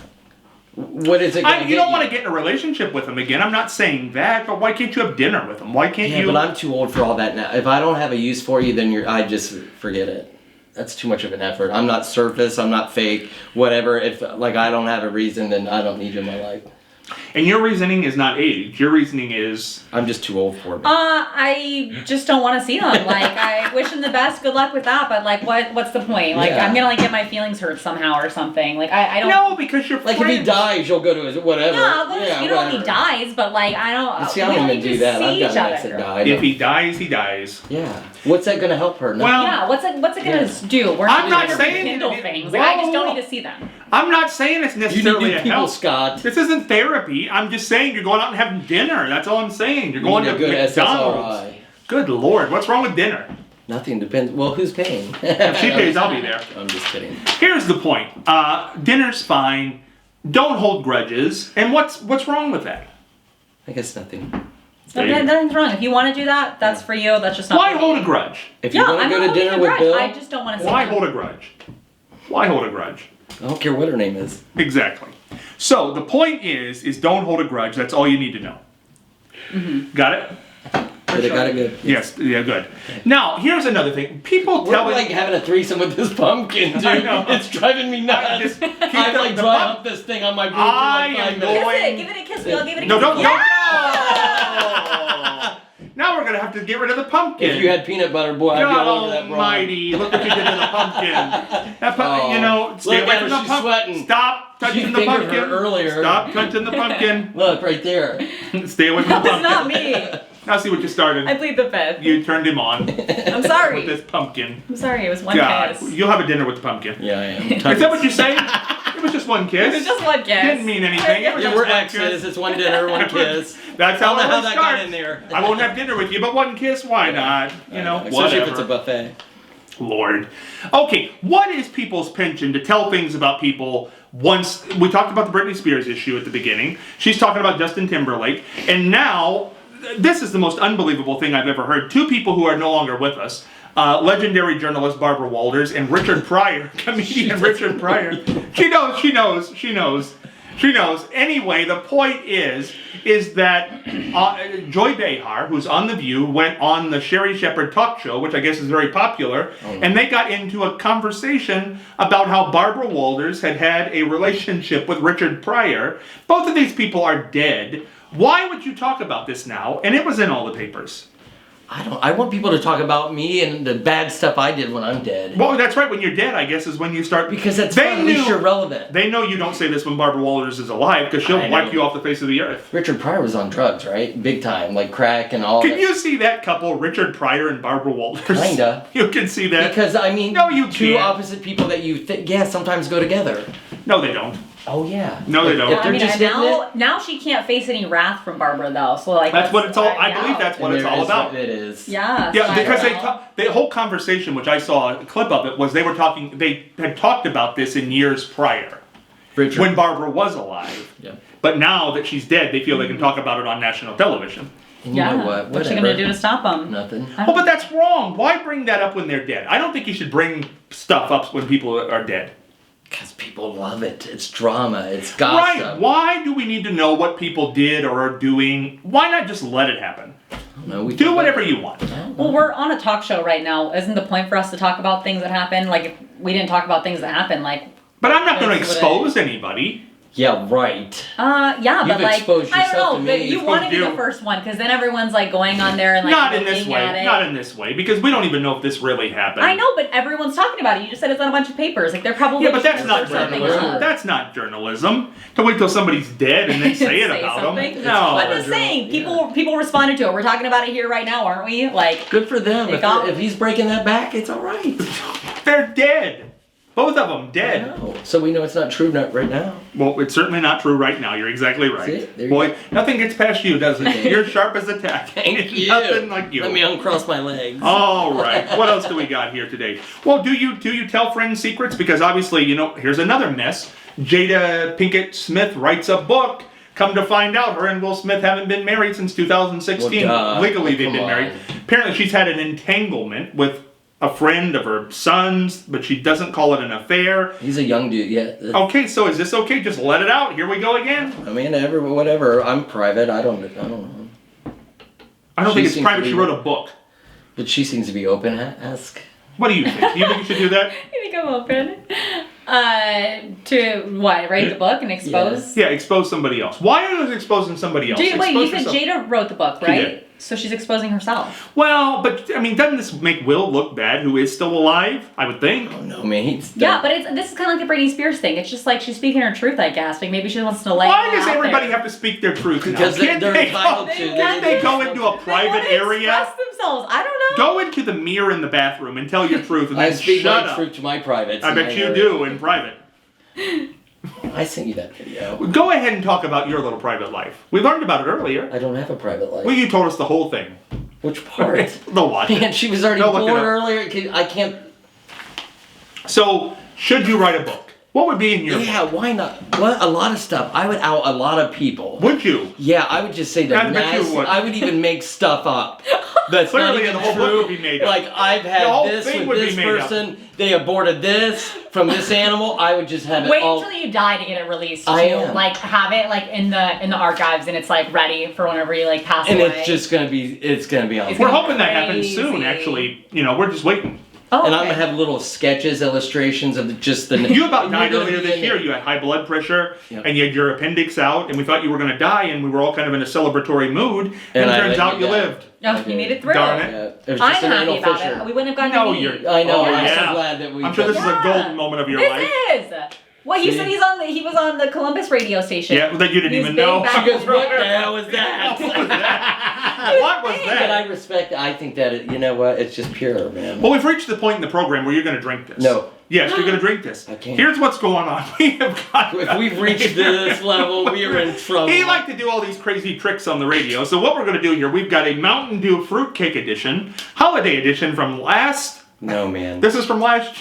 what is it going to get you don't want to get in a relationship with them again. I'm not saying that, but why can't you have dinner with them? Why can't you? Yeah, but I'm too old for all that now. If I don't have a use for you, then I just forget it. That's too much of an effort. I'm not surface. I'm not fake. Whatever. If I don't have a reason, then I don't need you in my life. And your reasoning is not age. Your reasoning is... I'm just too old for it. I just don't want to see them. Like, I wish them the best. Good luck with that. But like, what's the point? Like, Yeah. I'm gonna like get my feelings hurt somehow or something. Like, I don't. No, because you're Like if he dies, you'll go to his whatever. Yeah, I'll go to funeral if he whatever. dies. But like, I don't. See, I we don't don't even need do to that. see I've got each an ex that other. died. If he dies, he dies. Yeah. What's that going to help her? Well, Yeah, what's it gonna do? We're I'm not gonna saying rekindle it- things. Like, I just Whoa. don't need to see them. I'm not saying it's you need necessarily new a people, help. Scott. This isn't therapy. I'm just saying you're going out and having dinner. That's all I'm saying. You're going You to need a good McDonald's. SSRI. Good Lord, what's wrong with dinner? Nothing depends. Well, who's paying? If she pays, I'll be there. I'm just kidding. Here's the point. Dinner's fine. Don't hold grudges. And what's wrong with that? I guess nothing. Nothing's wrong. If you want to do that, that's for you. That's just not. Why for hold me. a grudge? If you Yeah, want to I'm go not to holding dinner a with grudge. Bill, I just don't want to see Why them. hold a grudge? Why hold a grudge? I don't care what her name is. Exactly. So the point is don't hold a grudge. That's all you need to know. Got it? But it got it good. Yes. Yeah. Good. Now here's another thing. People We're tell like having a threesome with this pumpkin, dude. I know. It's driving me nuts. Just keep I'm the- like the dry pump- up this thing on my boob I for like 5 am minutes. going- Give it a kiss. We'll give it a No, kiss. don't. Yeah! No. Now we're gonna have to get rid of the pumpkin. If you had peanut butter, boy, I'd be God all over that broad. Almighty! Look what you did to the pumpkin. That Oh. you know, stay Look away at from her, the she's pumpkin. sweating. Stop touching She the fingered pumpkin. her earlier. Stop touching the pumpkin. Look, right there. Stay away from the It's pumpkin. not me. Now see what you started. I plead the fifth. You turned him on I'm sorry. with this pumpkin. I'm sorry. It was one God, kiss. you'll have a dinner with the pumpkin. Yeah, I am. Is that what you say? It was just one kiss. It was just one kiss. Didn't mean anything. It was Yeah, just we're one exes. kiss. It's one dinner, one kiss. That's I how don't know it how always that got starts. in there. I won't have dinner with you, but one kiss, why not? You know, Especially whatever. if it's a buffet. Lord. Okay, what is people's penchant to tell things about people once... We talked about the Britney Spears issue at the beginning. She's talking about Justin Timberlake. And now, this is the most unbelievable thing I've ever heard. Two people who are no longer with us. Legendary journalist Barbara Walters and Richard Pryor, comedian Richard Pryor. She knows. Anyway, the point is that Joy Behar, who's on The View, went on the Sherry Shepherd talk show, which I guess is very popular, and they got into a conversation about how Barbara Walters had a relationship with Richard Pryor. Both of these people are dead. Why would you talk about this now? And it was in all the papers. I want people to talk about me and the bad stuff I did when I'm dead. Well, that's right. When you're dead, I guess, is when you start... Because that's fun. At least you're relevant. They know you don't say this when Barbara Walters is alive, because she'll I wipe know. you off the face of the earth. Richard Pryor was on drugs, right? Big time, like crack and all Can that. you see that couple, Richard Pryor and Barbara Walters? Kinda. You can see that. Because, I mean, No, you two can't. opposite people that you think, yeah, sometimes go together. No, they don't. Oh, yeah. No, they don't. If I they're mean, just and hitting it, now she can't face any wrath from Barbara though. So like That's what it's all... I yeah. believe that's what and it's there all is about. what it is. Yeah. Yeah, so because I don't know. the whole conversation, which I saw a clip of it, was they had talked about this in years prior, Richard. when Barbara was alive. Yeah. But now that she's dead, they feel they can talk about it on national television. And you know what? What's she Whatever. gonna do to stop them? Nothing. Oh, but that's wrong. Why bring that up when they're dead? I don't think you should bring stuff up when people are dead. Because people love it. It's drama. It's gossip. Right. Why do we need to know what people did or are doing? Why not just let it happen? I don't know, we Do talk whatever about- you want. I don't know. Well, we're on a talk show right now. Isn't the point for us to talk about things that happen? Like, if we didn't talk about things that happen, like. But I'm not going to That's what expose anybody. Yeah, right. Yeah, You've but like, exposed I yourself don't know, to but me. you want to be Exposed the you. first one, because then everyone's like going on there and like Not in this looking way. at it. Not in this way. Because we don't even know if this really happened. I know, but everyone's talking about it. You just said it's on a bunch of papers. Like they're probably Yeah, but that's sure not something journalism. up. That's not journalism. To wait till somebody's dead and then say it Say about something. them. I'm No. just saying, people responded to it. We're talking about it here right now, aren't we? Like, Good for them. They got- If he's breaking that back, it's all right. They're dead. Both of them I dead. know. So we know it's not true right now. Well, it's certainly not true right now. You're exactly right. See? There you Boy, go. nothing gets past you, does it? You're sharp as a tack. Thank you. Nothing like you. Let me uncross my legs. All right. What else do we got here today? Well, do you tell friends secrets? Because obviously, here's another mess. Jada Pinkett Smith writes a book. Come to find out, her and Will Smith haven't been married since 2016. Well, duh. Legally, they've Come been on. married. Apparently, she's had an entanglement with a friend of her son's, but she doesn't call it an affair. He's a young dude. Yeah. Okay, so is this okay? Just let it out. Here we go again. I mean, whatever. I'm private. I don't know. I don't She think it's seems private. to be- She wrote a book. But she seems to be open. Ask. What do you think? Do you think you should do that? I think I'm open. To what? Write the book and expose? Yeah, expose somebody else. Why are you exposing somebody else? Wait, Expose you said yourself. Jada wrote the book, She right? did. So she's exposing herself. Well, but I mean, doesn't this make Will look bad, who is still alive? I would think. Oh no, man. Yeah, but this is kind of like the Britney Spears thing. It's just like she's speaking her truth, I guess. Like maybe she wants to lay Why it does out everybody there. have to speak their truth now? Because Can't they're they entitled go, to. Can't they go into a They private want to area? express themselves. I don't know. Go into the mirror in the bathroom and tell your truth, and I then speak shut my up. truth to my privates. I in bet my you area. do in private. I sent you that video. Go ahead and talk about your little private life. We learned about it earlier. I don't have a private life. Well, you told us the whole thing. Which part? The what? Man, she was already Go look it born up. earlier. I can't. So, should you write a book? What would be in your Yeah, why not? What? A lot of stuff. I would out a lot of people. Would you? Yeah, I would just say the I bet you nasty. would. I would even make stuff up. That's Clearly, not even the whole true. book would be made up. Like I've The had whole this thing with would be this made up. person. They aborted this from this animal. I would just have it Wait all. until you die to get it released. I to, am. like have it like in the archives and it's like ready for whenever you like pass and away. it's just gonna be. It's gonna be on. It's We're gonna hoping that happens crazy. soon, actually. You know, we're just waiting. Oh, And I'm okay. gonna have little sketches, illustrations of just the. You about and died you're gonna earlier be this in year. it. You had high blood pressure, Yep. and you had your appendix out, and we thought you were going to die, and we were all kind of in a celebratory mood. And, And it I turns let out you you down. lived. Oh, you made it through. Darn it. Yeah, it was I'm just an happy anal about fissure. it. We wouldn't have No, gotten to you're- meet. I know. Oh, I'm yeah. so glad that we. I'm sure this is a Yeah. golden moment of your This life. is. Well, he See? said he was on the Columbus radio station. Yeah, that you didn't He's even big know. back She goes, in the what day. the hell was that? What was that? What was But I that? respect. I think that you know what? It's just pure, man. Well, we've reached the point in the program where you're going to drink this. No. Yes, you're going to drink this. I can't. Here's what's going on. We have got. If we've reached this level, we are in trouble. He liked to do all these crazy tricks on the radio. So what we're going to do here, we've got a Mountain Dew fruitcake edition, holiday edition from last. No, man. This is from last.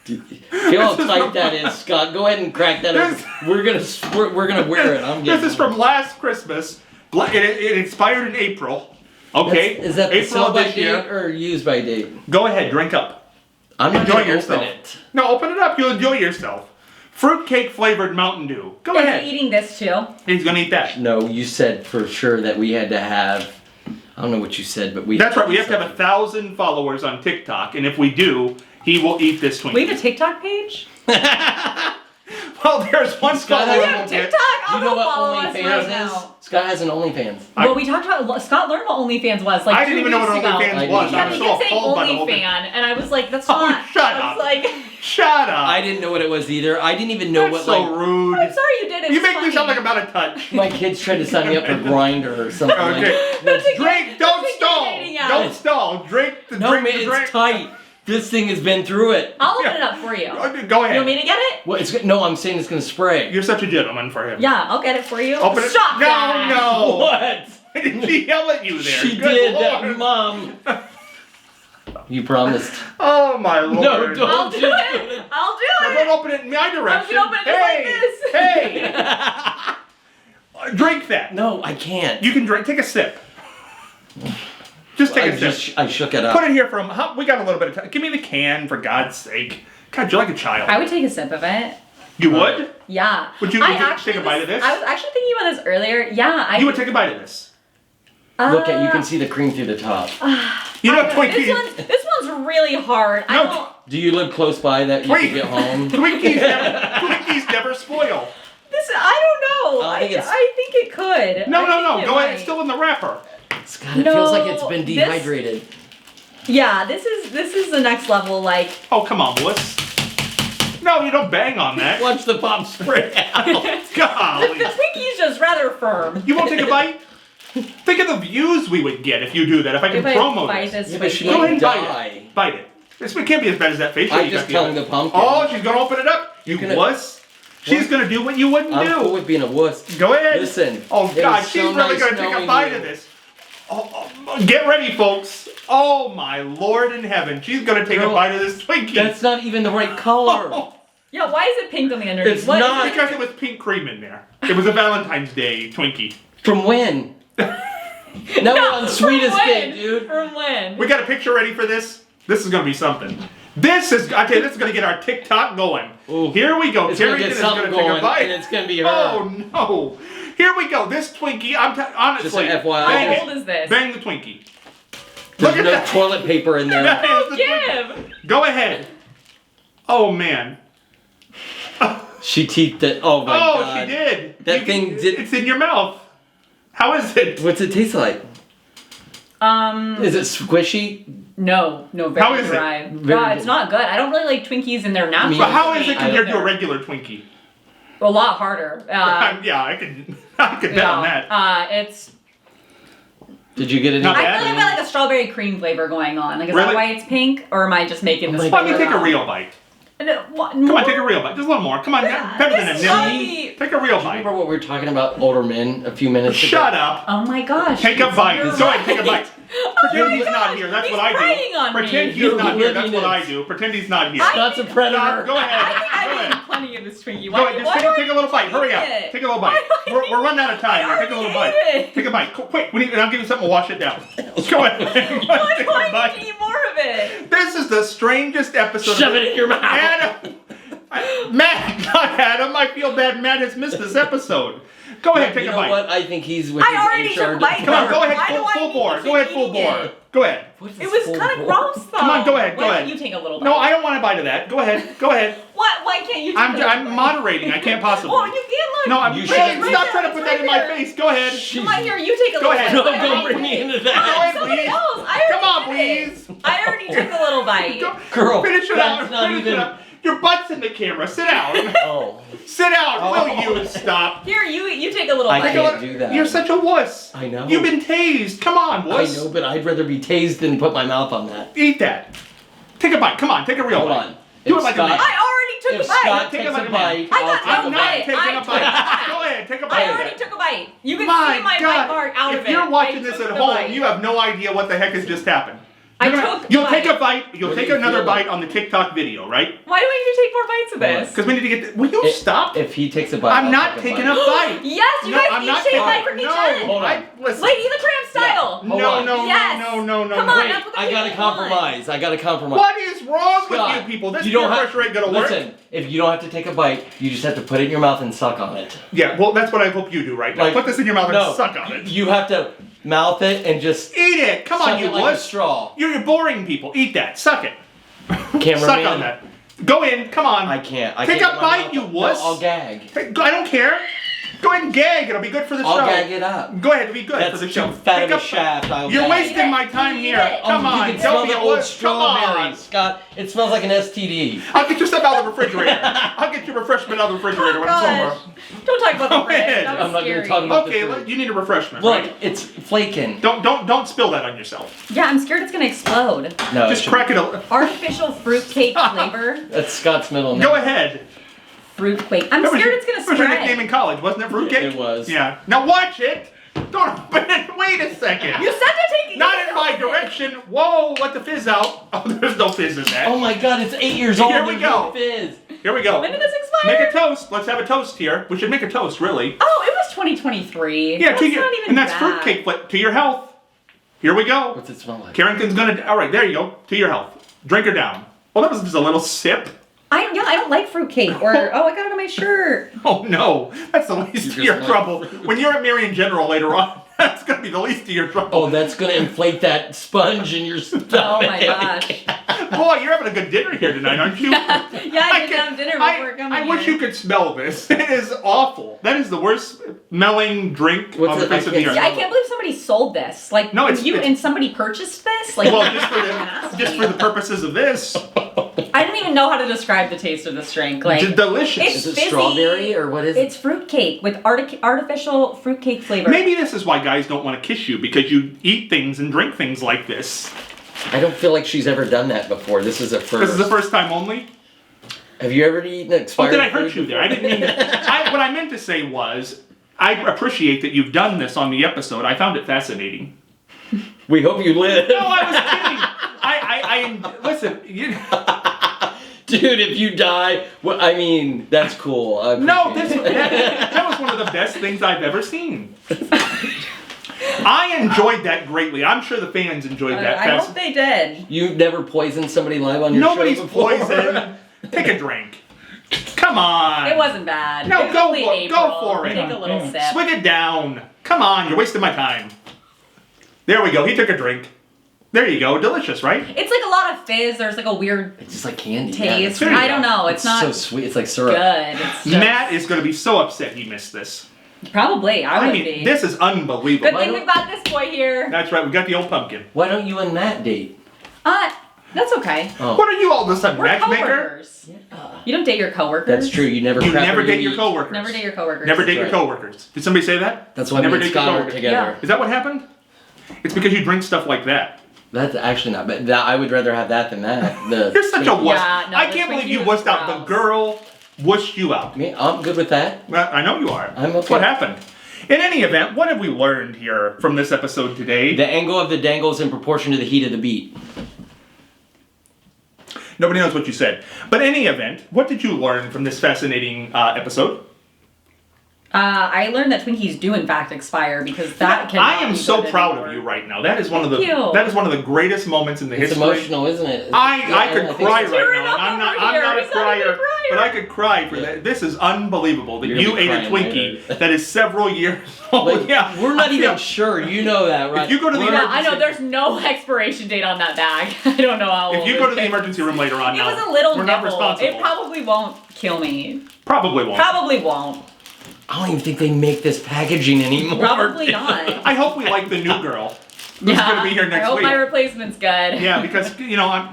Feel how tight that is, Scott. Go ahead and crack that up. We're gonna wear it. I'm This getting. is from last Christmas. It expired in April. Okay. Is that the April sell of by this date year? or use by date? Go ahead, drink up. I'm not Enjoy gonna yourself. open it. No, open it up. You'll enjoy yourself. Fruitcake flavored Mountain Dew. Go Is he ahead. eating this too? He's gonna eat that. No, you said for sure that we had to have. I don't know what you said, but we. That's right. We have to have 1,000 followers on TikTok, and if we do, he will eat this Twinkie. We have a TikTok page? Well, there's one Scott follower. We has have a TikTok? I'll You know go what follow us OnlyFans right is? now. Scott has an OnlyFans. Well, we talked about Scott learned what OnlyFans was like I 2 didn't even know what weeks ago. OnlyFans I was. didn't I Yeah, was he so kept saying appalled by the whole thing. OnlyFan, and I was like, that's Oh, not. shut I up. was like, Shut up. I didn't know what it was either. I didn't even know That's what so like. rude. I'm sorry you did it. You It's make me funny. sound like I'm out of touch. My kids tried to sign me up for Grinder or something. Okay. Like, That's a Drink, good- don't that's a good stall. dating app. Don't stall. Drink the no, drink man, the it's drink. tight. This thing has been through it. I'll open Yeah. it up for you. Go You ahead. want me to get it? What? No, I'm saying it's gonna spray. You're such a gentleman for him. Yeah, I'll get it for you. Open it. Stop No, that. no. What? Did she yell at you there? She Good did, Lord. Mom. You promised. Oh my lord. No, don't. I'll do Just it. I'll do Now, it. don't open it in my direction. open it just hey, like this. hey. Drink that. No, I can't. You can drink. Take a sip. Just take a sip. I shook it up. Put it here from. We got a little bit of time. Give me the can, for God's sake. God, you're like a child. I would take a sip of it. You would? Yeah. Would you take a bite of this? I was actually thinking about this earlier. Yeah, You would take a bite of this. Look at you can see the cream through the top. You know, Twinkies. This one's really hard. I No. don't. Do you live close by that you Wait. can get home? Twinkies never spoil. I don't know. I think it's- I think it could. No, I no, think no. it Go ahead. might. It's still in the wrapper. Scott, it No, feels like it's been this- dehydrated. Yeah, this is the next level. Like, Oh, come on, Bliss. No, you don't bang on that. Watch the pop spray out. the Golly. Twinkie's just rather firm. You won't take a bite? Think of the views we would get if you do that. If I can If I promo bite this. this Yeah, but she Twinkie. Go might ahead and die. bite it. Bite it. This can't be as bad as that facial I'm you just got the other- telling the pumpkin. Oh, she's gonna open it up. You gonna- wuss. She's gonna do what you wouldn't I'm do. cool with being a wuss. Go ahead. Listen. Oh it God, was she's so really nice gonna take a knowing bite you. of this. Get ready, folks. Oh my Lord in heaven, she's gonna take a Girl, bite of this Twinkie. That's not even the right color. Oh, Yeah, why is it pink on the underneath? It's What is not. it? because it was pink cream in there. It was a Valentine's Day Twinkie. From when? Now we're on sweetest From day, when? dude. From when? We got a picture ready for this. This is gonna be something. This is gonna get our TikTok going. Ooh. Here we go. It's gonna Kerrington get is gonna something take a going, bite. and it's gonna be her. Oh no! Here we go. This Twinkie. Honestly, Just an FYI. bang How it. old is this? Bang the Twinkie. There's Look at no that. toilet paper in there. That is the Twinkie. Give. Go ahead. Oh man. She teethed it. Oh my god. she did. That thing did. It's in your mouth. How is it? What's it taste like? Is it squishy? No, very How is it? dry. Very It's not good. I don't really like Twinkies in their natural But how is it state compared to a either. regular Twinkie? A lot harder. Yeah, I could bet on that. It's. Did you get it? Not I bad. feel like I've got like a strawberry cream flavor going on. Like, is Really? that why it's pink, or am I just making this? my Let me flavor take a up? real bite. What, Come on, take a real bite. Just a little more. Come on, better than a This is gotta nibble. be- Take a real Remember bite. what we were talking about older men a few minutes ago? Shut up. Oh my gosh. Take a bite. You're Go ahead, take a right. bite. Oh Pretend my he's not gosh, here. That's he's what I preying do. on Pretend me. he's You're not here. That's living what I it. do. Pretend he's not here. Scott's a predator. Stop. Go ahead. I think Go I'm ahead. eating plenty of this Twinkie. Go ahead. Just take a little bite. Hurry up. Take a little bite. We're running out of time here. Take a little bite. Take a bite. Quick. I'll give you something to wash it down. Go ahead. I'm Take a going to bite. eat more of it. This is the strangest episode. Shove it in your mouth. Adam. Matt, not Adam. I feel bad. Matt has missed this episode. Go ahead, take you a know bite. what? I think he's with I his already HR took a bite. Come on, go Why ahead, do I full need bore. to Go ahead, keep full eating bore. it? Go ahead. What is It this was full kind of bore? gross though. Come on, go ahead, go Why ahead. don't you take a little bite? No, I don't want a bite of that. Go ahead, go ahead. What? Why can't you take a little I'm bite? moderating. I can't possibly. Oh, you can't look. No, I'm. You Hey, should- stop trying to put that in my face. Go ahead. Come on here, you take a Go little ahead. bite. No, I don't already bring me did. into Go that. ahead, Somebody please. else. I already Come on, did it. please. I already took a little bite. Go- Girl, Finish it that's out. not Finish even- it out. Your butt's in the camera. Sit down. Oh. Sit down. Oh. Will you stop? Here, you take a little I bite. can't do that. You're such a wuss. I know. You've been tased. Come on, I wuss. know, but I'd rather be tased than put my mouth on that. Eat that. Take a bite. Come on, take a real Hold bite. on. Do If it like Scott- a man. I already took If a bite. Scott Take it takes like a a man. bite, I got I'll to take I'm a not bite. taking I a took bite. that. Go ahead, take a bite. I of already it. took a bite. You can My see my God. bite mark out of If it. you're watching I this took at the home, bite. you have no idea what the heck has just happened. I You're gonna- took You'll the take a bite. bite. You'll What take do you another feel bite like? on the TikTok video, right? Why do I need to take more bites of this? Because we need to get. Will you stop? If he takes a bite, I'm I'll not take taking a bite. bite. Yes, you No, guys I'm each not take a taking- bite from each no, end. Hold on. Listen. Lady the Tramp style. Hold No, on. no, Yes. no, no, no, Come no. on, Wait. that's what the I gotta people want. compromise. I gotta compromise. What is wrong with Scott, you people? This you don't peer have- pressure ain't gonna work. Listen, if you don't have to take a bite, you just have to put it in your mouth and suck on it. Yeah, well, that's what I hope you do right now. Like, Put this in your mouth No, and suck on it. You have to mouth it and just Eat it. Come suck on, you it like a wuss. straw. You're boring people. Eat that. Suck it. Cameraman. Suck on that. Go in. Come on. I can't. I Take can't a get my bite, mouth you up. wuss. No, I'll gag. I don't care. Go ahead and gag. It'll be good for the I'll show. gag it up. Go ahead. It'll be good That's for the show. too fat Take of a shaft. I'll You're gag. wasting my time Eat here. it. Come on. You can smell Don't be the a old wuss. Come on. strawberries, Scott. It smells like an STD. I'll get you stuff out of the refrigerator. I'll get you refreshment out of the refrigerator when it's Gosh. over. Don't talk about the Go ahead. fridge. That was I'm not gonna scary. talk about- Okay, you need a refreshment, Look, right? it's flaking. Don't spill that on yourself. Yeah, I'm scared it's gonna explode. No, Just crack it a Artificial fruitcake flavor. That's Scott's middle name. Go ahead. Fruitcake. I'm That was scared your- it's gonna that was your spread. nickname in college, wasn't it? Fruitcake? It was. Yeah. Now watch it. Don't open it. Wait a second. You said to take it. Not in my direction. Whoa, let the fizz out. Oh, there's no fizz in that. Oh my God! It's 8 years old. Here we There's go. no fizz. Here we go. When did this expire? Make a toast. Let's have a toast here. We should make a toast, really. Oh, it was 2023. Yeah, that's to your, not even and that's bad. fruitcake, but to your health. Here we go. What's it smell like? Carrington's gonna. All right, there you go. To your health. Drink her down. Well, that was just a little sip. I don't like fruitcake. Or oh, I got it on my shirt. Oh no, that's the least of just your like- trouble. When you're at Marion General later on, that's gonna be the least of your trouble. Oh, that's gonna inflate that sponge in your stomach. Oh my gosh. Boy, you're having a good dinner here tonight, aren't you? Yeah, I did have dinner before coming I wish here. you could smell this. It is awful. That is the worst smelling drink What's on the it- I face of the can't earth. Yeah, I can't believe somebody sold this. Like, No, it's- you it's- and somebody purchased this. Like, Well, nasty. just for the purposes of this, I don't even know how to describe the taste of this drink. Like, it's delicious. it's Is it fizzy. strawberry or what is it? It's fruitcake with artificial fruitcake flavor. Maybe this is why guys don't want to kiss you, because you eat things and drink things like this. I don't feel like she's ever done that before. This is a first. This is the first time only. Have you ever eaten Oh, expired did I hurt food you there? I before? didn't mean to. What I meant to say was, I appreciate that you've done this on the episode. I found it fascinating. We hope you live. No, I was kidding. I listen. Dude, if you die, well, I mean, that's cool. I No, appreciate that was one of the best things I've ever seen. I enjoyed that greatly. I'm sure the fans enjoyed that. I hope they did. You've never poisoned somebody live on your Nobody's show before? poisoned. Take a drink. Come on. It wasn't bad. No, It was go only for- April. go for it. Take a little sip. Swig it down. Come on, you're wasting my time. There we go. He took a drink. There you go. Delicious, right? It's like a lot of fizz. There's like a weird It's just like candy. taste. there you I go. don't know. It's not so sweet. It's like syrup. good. It's just, Matt is going to be so upset he missed this. probably. I would be. This is unbelievable. Good thing we've got this boy here. That's right. We got the old pumpkin. Why don't you and Matt date? That's okay. Oh, What are you all of a sudden, We're matchmaker? coworkers. You don't date your coworkers. that's true. You never. You crap never where date your eat. coworkers. Never date your coworkers. Never date your right. coworkers. Did somebody say that? That's why never me and date your Scott are coworkers. together. Is that what happened? It's because you drink stuff like that. That's actually not bad. I would rather have that than that. You're such a wuss. Yeah, no, I the can't believe you Twinkie wussed was out. The gross. girl wussed you out. Me, I'm good with that. Well, I know you are. I'm That's okay. what happened. In any event, what have we learned here from this episode today? The angle of the dangle is in proportion to the heat of the beat. Nobody knows what you said. But in any event, what did you learn from this fascinating episode? I learned that Twinkies do in fact expire because that can. I am so proud of you right now. That is one of the greatest moments in the It's history. emotional, isn't it? I could think cry so. right Tearing now. up I'm not over here. a He's not even crier, a crier. but I could cry for that. This is unbelievable that You're you gonna be ate a crying Twinkie later. that is several years old. Like, Yeah, we're not I even feel- sure. You know that, right? If you go to the Yeah, I know. emergency- There's no expiration date on that bag. I don't know how. If old you it go to the is. emergency room later on It now, was a little we're not nibble. responsible. It probably won't kill me. Probably won't. Probably won't. I don't even think they make this packaging anymore. Probably not. I hope we like the new girl who's Yeah. going to be here next I hope week. my replacement's good. Yeah, because,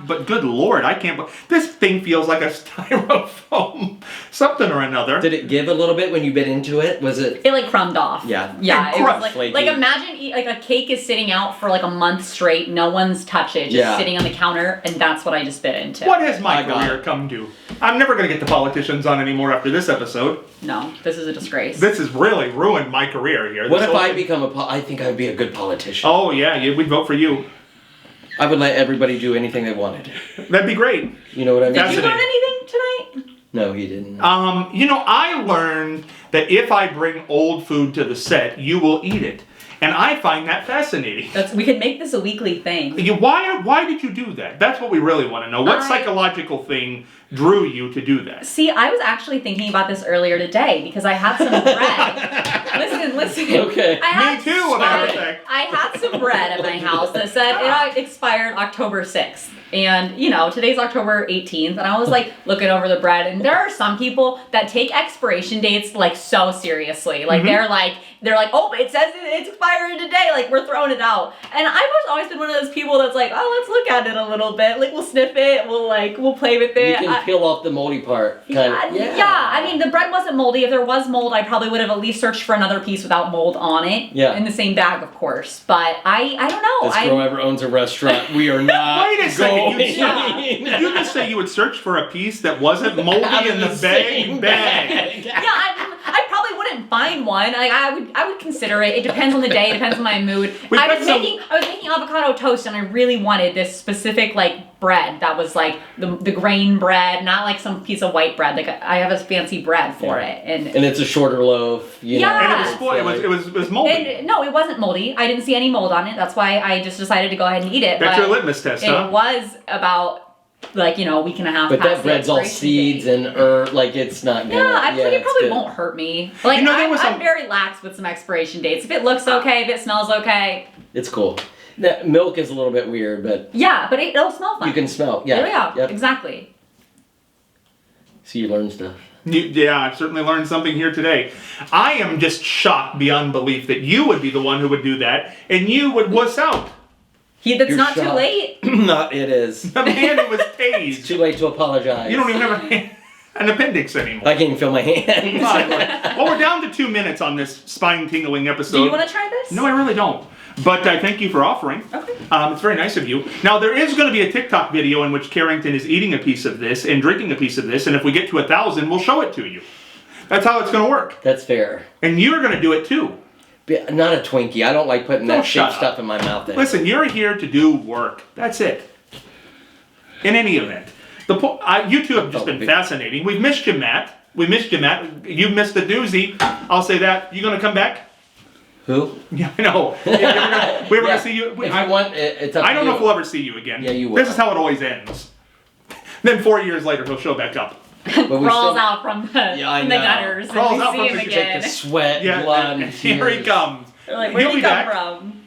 but good Lord, I can't. This thing feels like a styrofoam something or another. Did it give a little bit when you bit into it? Was it? It like crumbed off. Yeah. Yeah. It It was crushed. like imagine like a cake is sitting out for like a month straight. No one's touched it. Just sitting on the counter, and that's what I just bit into. What has my I got career it. come to? I'm never going to get the politicians on anymore after this episode. No, this is a disgrace. This has really ruined my career here. What This if whole I thing- become I think I'd be a good politician. Oh, yeah, we'd vote for you. I would let everybody do anything they wanted. That'd be great. You know what I mean? Did you learn Fascinating. anything tonight? No, he didn't. I learned that if I bring old food to the set, you will eat it. And I find that fascinating. We could make this a weekly thing. Why did you do that? That's what we really want to know. What I- psychological thing drew you to do that? See, I was actually thinking about this earlier today because I had some bread. Listen. Okay. Me too, of everything. I had some bread at my house that said it expired October 6th. And, today's October 18th. And I was like looking over the bread. And there are some people that take expiration dates like so seriously. Like they're like, oh, it says it's expiring today. Like we're throwing it out. And I've always been one of those people that's like, oh, let's look at it a little bit. Like we'll sniff it. We'll play with You it. can peel off the moldy part. Kind of. Yeah, I mean, the bread wasn't moldy. If there was mold, I probably would have at least searched for another piece without mold on it. Yeah. In the same bag, of course. But I don't know. This girl ever owns a restaurant. We are not. Wait a second. going- Did you just say you would search for a piece that wasn't moldy Out of in the same bag? Yeah, I probably wouldn't find one. Like I would consider it. It depends on the day. It depends on my mood. We've I got was some- making avocado toast, and I really wanted this specific bread that was like the grain bread, not like some piece of white bread. Like I have a fancy bread for it, and it's a shorter loaf. You know. Yeah. And it was spoiled. It was moldy. And no, it wasn't moldy. I didn't see any mold on it. That's why I just decided to go ahead and eat it. That's but your litmus test, it huh? was about a week and a half. But past that bread's the all expiration seeds date. and it's not gonna. Yeah, I think it it's probably good. won't hurt me. Like there was I'm some- very lax with some expiration dates. If it looks okay, if it smells okay, It's cool. That milk is a little bit weird, but yeah, but it'll smell fine. you can smell. Yeah. Yeah, Yep. exactly. So you learn stuff. Yeah, I've certainly learned something here today. I am just shocked beyond belief that you would be the one who would do that, and you would wuss out. That's You're not too shocked. late. Not. It is. The man who was It's tased. too late to apologize. You don't even have an appendix anymore. I can't even feel my hands. Well, we're down to 2 minutes on this spine-tingling episode. Do you want to try this? No, I really don't. But I thank you for offering. Okay. It's very nice of you. Now, there is going to be a TikTok video in which Kerrington is eating a piece of this and drinking a piece of this, and if we get to 1,000, we'll show it to you. That's how it's going to work. That's fair. And you're going to do it too. But not a Twinkie. I don't like putting Don't that shut shaped up. stuff in my mouth. Listen, you're here to do work. That's it. In any event, you two have just been fascinating. We've missed you, Matt. We missed you, Matt. You missed the doozy. I'll say that. You going to come back? Who? Yeah, I know. We're going to see you. If you want, it's up I don't to know you. if we'll ever see you again. Yeah, you will. This is how it always ends. Then 4 years later, he'll show back up. But we Crawls still- out from the, Yeah, I from the know. gutters Crawls and out we from see him the- Take again. the sweat, Yeah, blood, and and here he tears. comes. We're like, He'll where'd he be come back. from?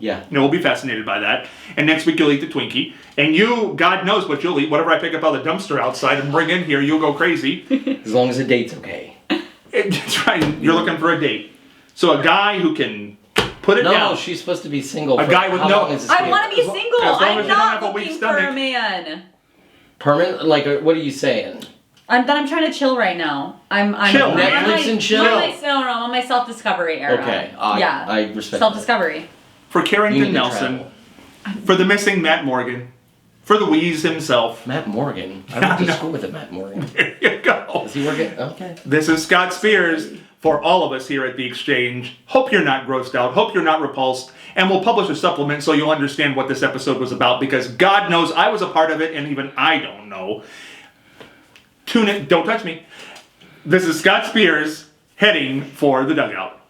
Yeah. We'll be fascinated by that. And next week you'll eat the Twinkie. And you, God knows what you'll eat. Whatever I pick up out of the dumpster outside and bring in here, you'll go crazy. As long as the date's okay. That's right. You're looking for a date. So a guy who can put it down. No, she's supposed to be single. A guy with how no- long is this I date? want to be single. as long as I'm you don't not have a weak looking for a stomach. man. Permanent? Like, what are you saying? I'm trying to chill right now. I'm Chill, I'm man. on my- Netflix and chill? I'm on my self-discovery era. Okay. yeah. I respect that. Self-discovery. For You need Kerrington to Nelson. travel. For the missing Matt Morgan. For the Wheeze himself. Matt Morgan. I Yeah, went to no. school with a Matt Morgan. There you go. Is he working? Okay. This is Scott Spears for all of us here at The Exchange. Hope you're not grossed out. Hope you're not repulsed. And we'll publish a supplement so you'll understand what this episode was about, because God knows I was a part of it and even I don't know. Tune in. Don't touch me. This is Scott Spears heading for the dugout.